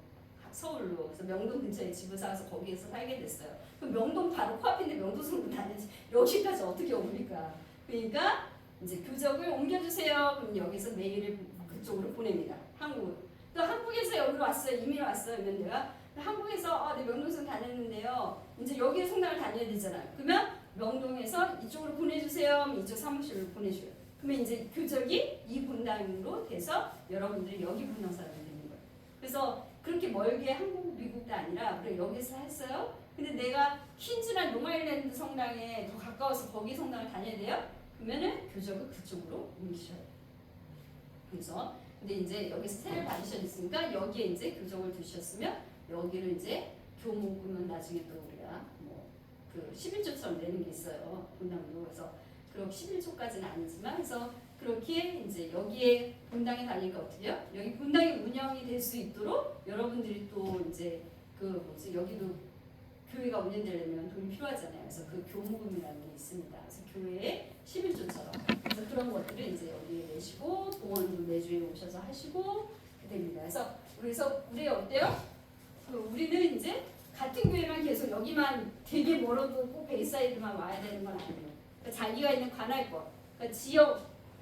서울로. 그래서 명동 근처에 집을 사서 거기에서 살게 됐어요. 그럼 명동 바로 코앞인데 명도성도 다니지 여기까지 어떻게 옵니까? 그러니까 이제 교적을 옮겨주세요. 그럼 여기서 메일을 그쪽으로 보냅니다. 한국으로. 또 한국에서 여기로 왔어요. 이민 왔어요. 그러면 내가 한국에서 네, 명동성 다녔는데요. 이제 여기 성당을 다녀야 되잖아요. 그러면 명동에서 이쪽으로 보내주세요. 이쪽 사무실로 보내줘요. 그러면 이제 교적이 이 본당으로 돼서 여러분들이 여기 본당 사람이 되는 거예요. 그래서 그렇게 멀게 한국, 미국도 아니라 그래 여기서 했어요. 근데 내가 퀸즈나 롱아일랜드 성당에 더 가까워서 거기 성당을 다녀야 돼요. 그러면은 교적을 그쪽으로 옮기셔야 돼요. 그래서 근데 이제 여기서 세례를 받으셨으니까 여기에 이제 교적을 두셨으면 여기를 이제 교목금은 나중에 또 우리가 뭐 그 11조처럼 내는 게 있어요. 본당으로. 그래서 그럼 11조까지는 아니지만 그래서 그렇게 이제 여기에 본당에 다니니까 어떻게요? 여기 본당이 운영이 될 수 있도록 여러분들이 또 이제 여기도 교회가 운영되려면 돈이 필요하잖아요. 그래서 그 교무금이라는 게 있습니다. 그래서 교회에 11조처럼 그래서 그런 것들을 이제 여기에 내시고 봉헌도 매주에 오셔서 하시고 됩니다. 그래서 우리 어때요? 우리는 이제 같은 교회만 계속 여기만 되게 멀어도 꼭 베이사이드만 와야 되는 건 아니에요. 그러니까 자기가 있는 관할권, 그러니까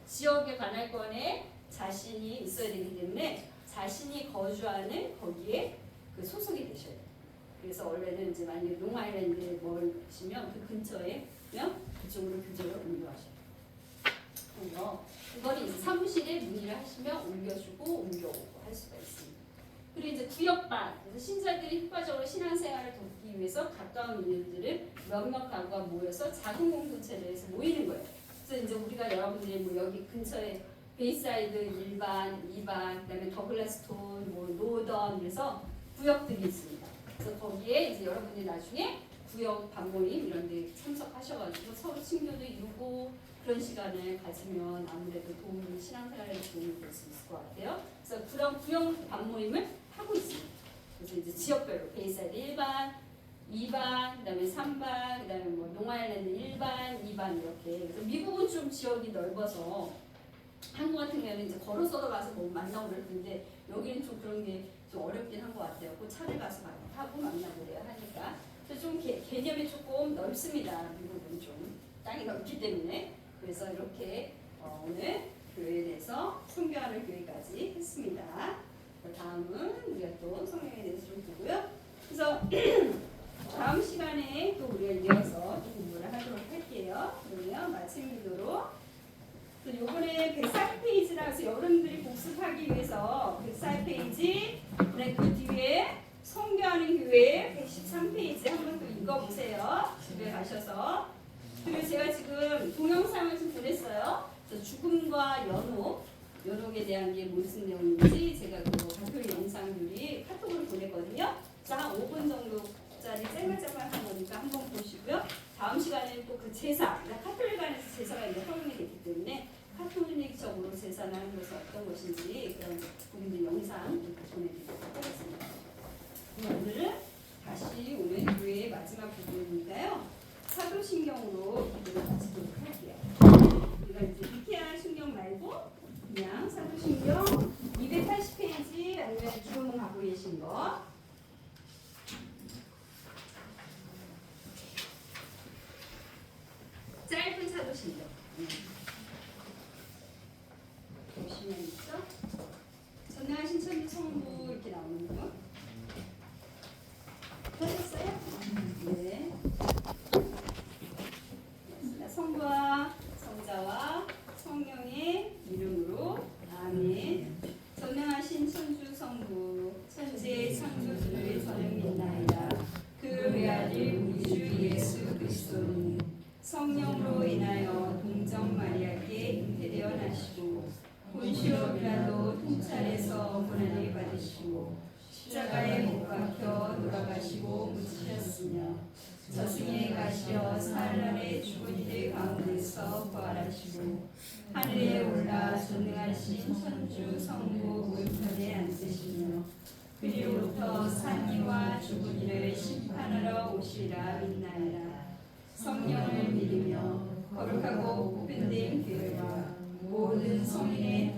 지역의 관할권에 자신이 있어야 되기 때문에 자신이 거주하는 거기에 그 소속이 되셔야 돼요. 그래서 원래는 이제 만약에 롱아일랜드에 머시면 그 근처에 그쪽으로 교적을 옮겨하셔요. 그래서 그거는 이제 사무실에 문의를 하시면 옮겨주고 옮겨오고 할 수가 있습니다. 그리고 이제 구역반, 그래서 신자들이 효과적으로 신앙생활을 돕기 위해서 가까운 인연들을 몇몇 가구가 모여서 작은 공동체에서 모이는 거예요. 그래서 이제 우리가 여러분들이 뭐 여기 근처에 베이사이드 1반, 2반, 그다음에 더글라스톤, 뭐 노던 그래서 구역들이 있습니다. 그래서 거기에 이제 여러분들이 나중에 구역 반모임 이런 데 참석하셔가지고 서로 친교도 이루고 그런 시간을 가지면 아무래도 신앙생활에 도움이 될 수 있을 것 같아요. 그래서 그런 구역 반모임을 하고 있습니다. 그래서 이제 지역별로 베이사이드 1반, 2반, 그다음에 3반, 그다음에 뭐 롱아일랜드 1반, 2반 이렇게. 그래서 미국은 좀 지역이 넓어서 한국 같은 경우는 이제 걸어서도 가서 뭐 만나고 그럴 텐데 여기는 좀 그런 게 좀 어렵긴 한 것 같아요. 그 차를 가서 하고 만나고 그래야 하니까. 그래서 좀 개념이 조금 넓습니다. 미국은 좀 땅이 넓기 때문에. 그래서 이렇게 오늘 교회에 대해서 선교하는 교회까지 했습니다. 다음은 우리가 또 성경에 대해서 좀 보고요. 그래서 다음 시간에 또 우리가 이어서 또 공부를 하도록 할게요. 그러면 마침 기도로 요번에 104페이지라 해서 여러분들이 복습하기 위해서 104페이지 그 뒤에 성교하는 교회 113페이지 한번 또 읽어보세요. 집에 가셔서. 그리고 제가 지금 동영상을 좀 보냈어요. 죽음과 연옥에 대한 게 무슨 내용인지 제가 그 발표 영상들이 카톡으로 보냈거든요. 자, 한 5분 정도짜리 짤막짤막한 거니까 한번 보시고요. 다음 시간에는 또 그 제사, 카톨릭 안에서 제사가 이제 허용이 됐기 때문에 카톨릭적으로 제사를 하는 것은 어떤 것인지 그런 부분들 영상 이렇게 보내드리도록 하겠습니다. 오늘은 다시 오늘 교회의 마지막 부분이니까요. 사도신경으로 기도를 마치도록 할게요. 우리가 이제 미케아 신경 말고 그냥 사도신경 280페이지 아니면 기록문 갖고 계신 거 짧은 사도신경 보시면 있죠? 전능하신 천주 성부 이렇게 나오는 거 하셨어요? 네. 성부와 성자와 성령의 이름으로 아멘. 전능하신 천주 성부 천지의 창조주를 저는 믿나이다. 그 외아들 우리 주 예수 그리스도니 성령으로 인하여 동정 마리아께 잉태되어 나시고 본시오 빌라도 통찰에서 고난을 받으시고 십자가에 못 박혀 돌아가시고 묻히셨으며 저승에 가시어 사흘날에 죽은 이들 가운데서 부활하시고 하늘에 올라 전능하신 천주 성부 오른편에 앉으시며 그리로부터 산 이와 죽은 이를 심판하러 오시리라 믿나이다. 성령을 믿으며 거룩하고 보편된 교회와 모든 성인의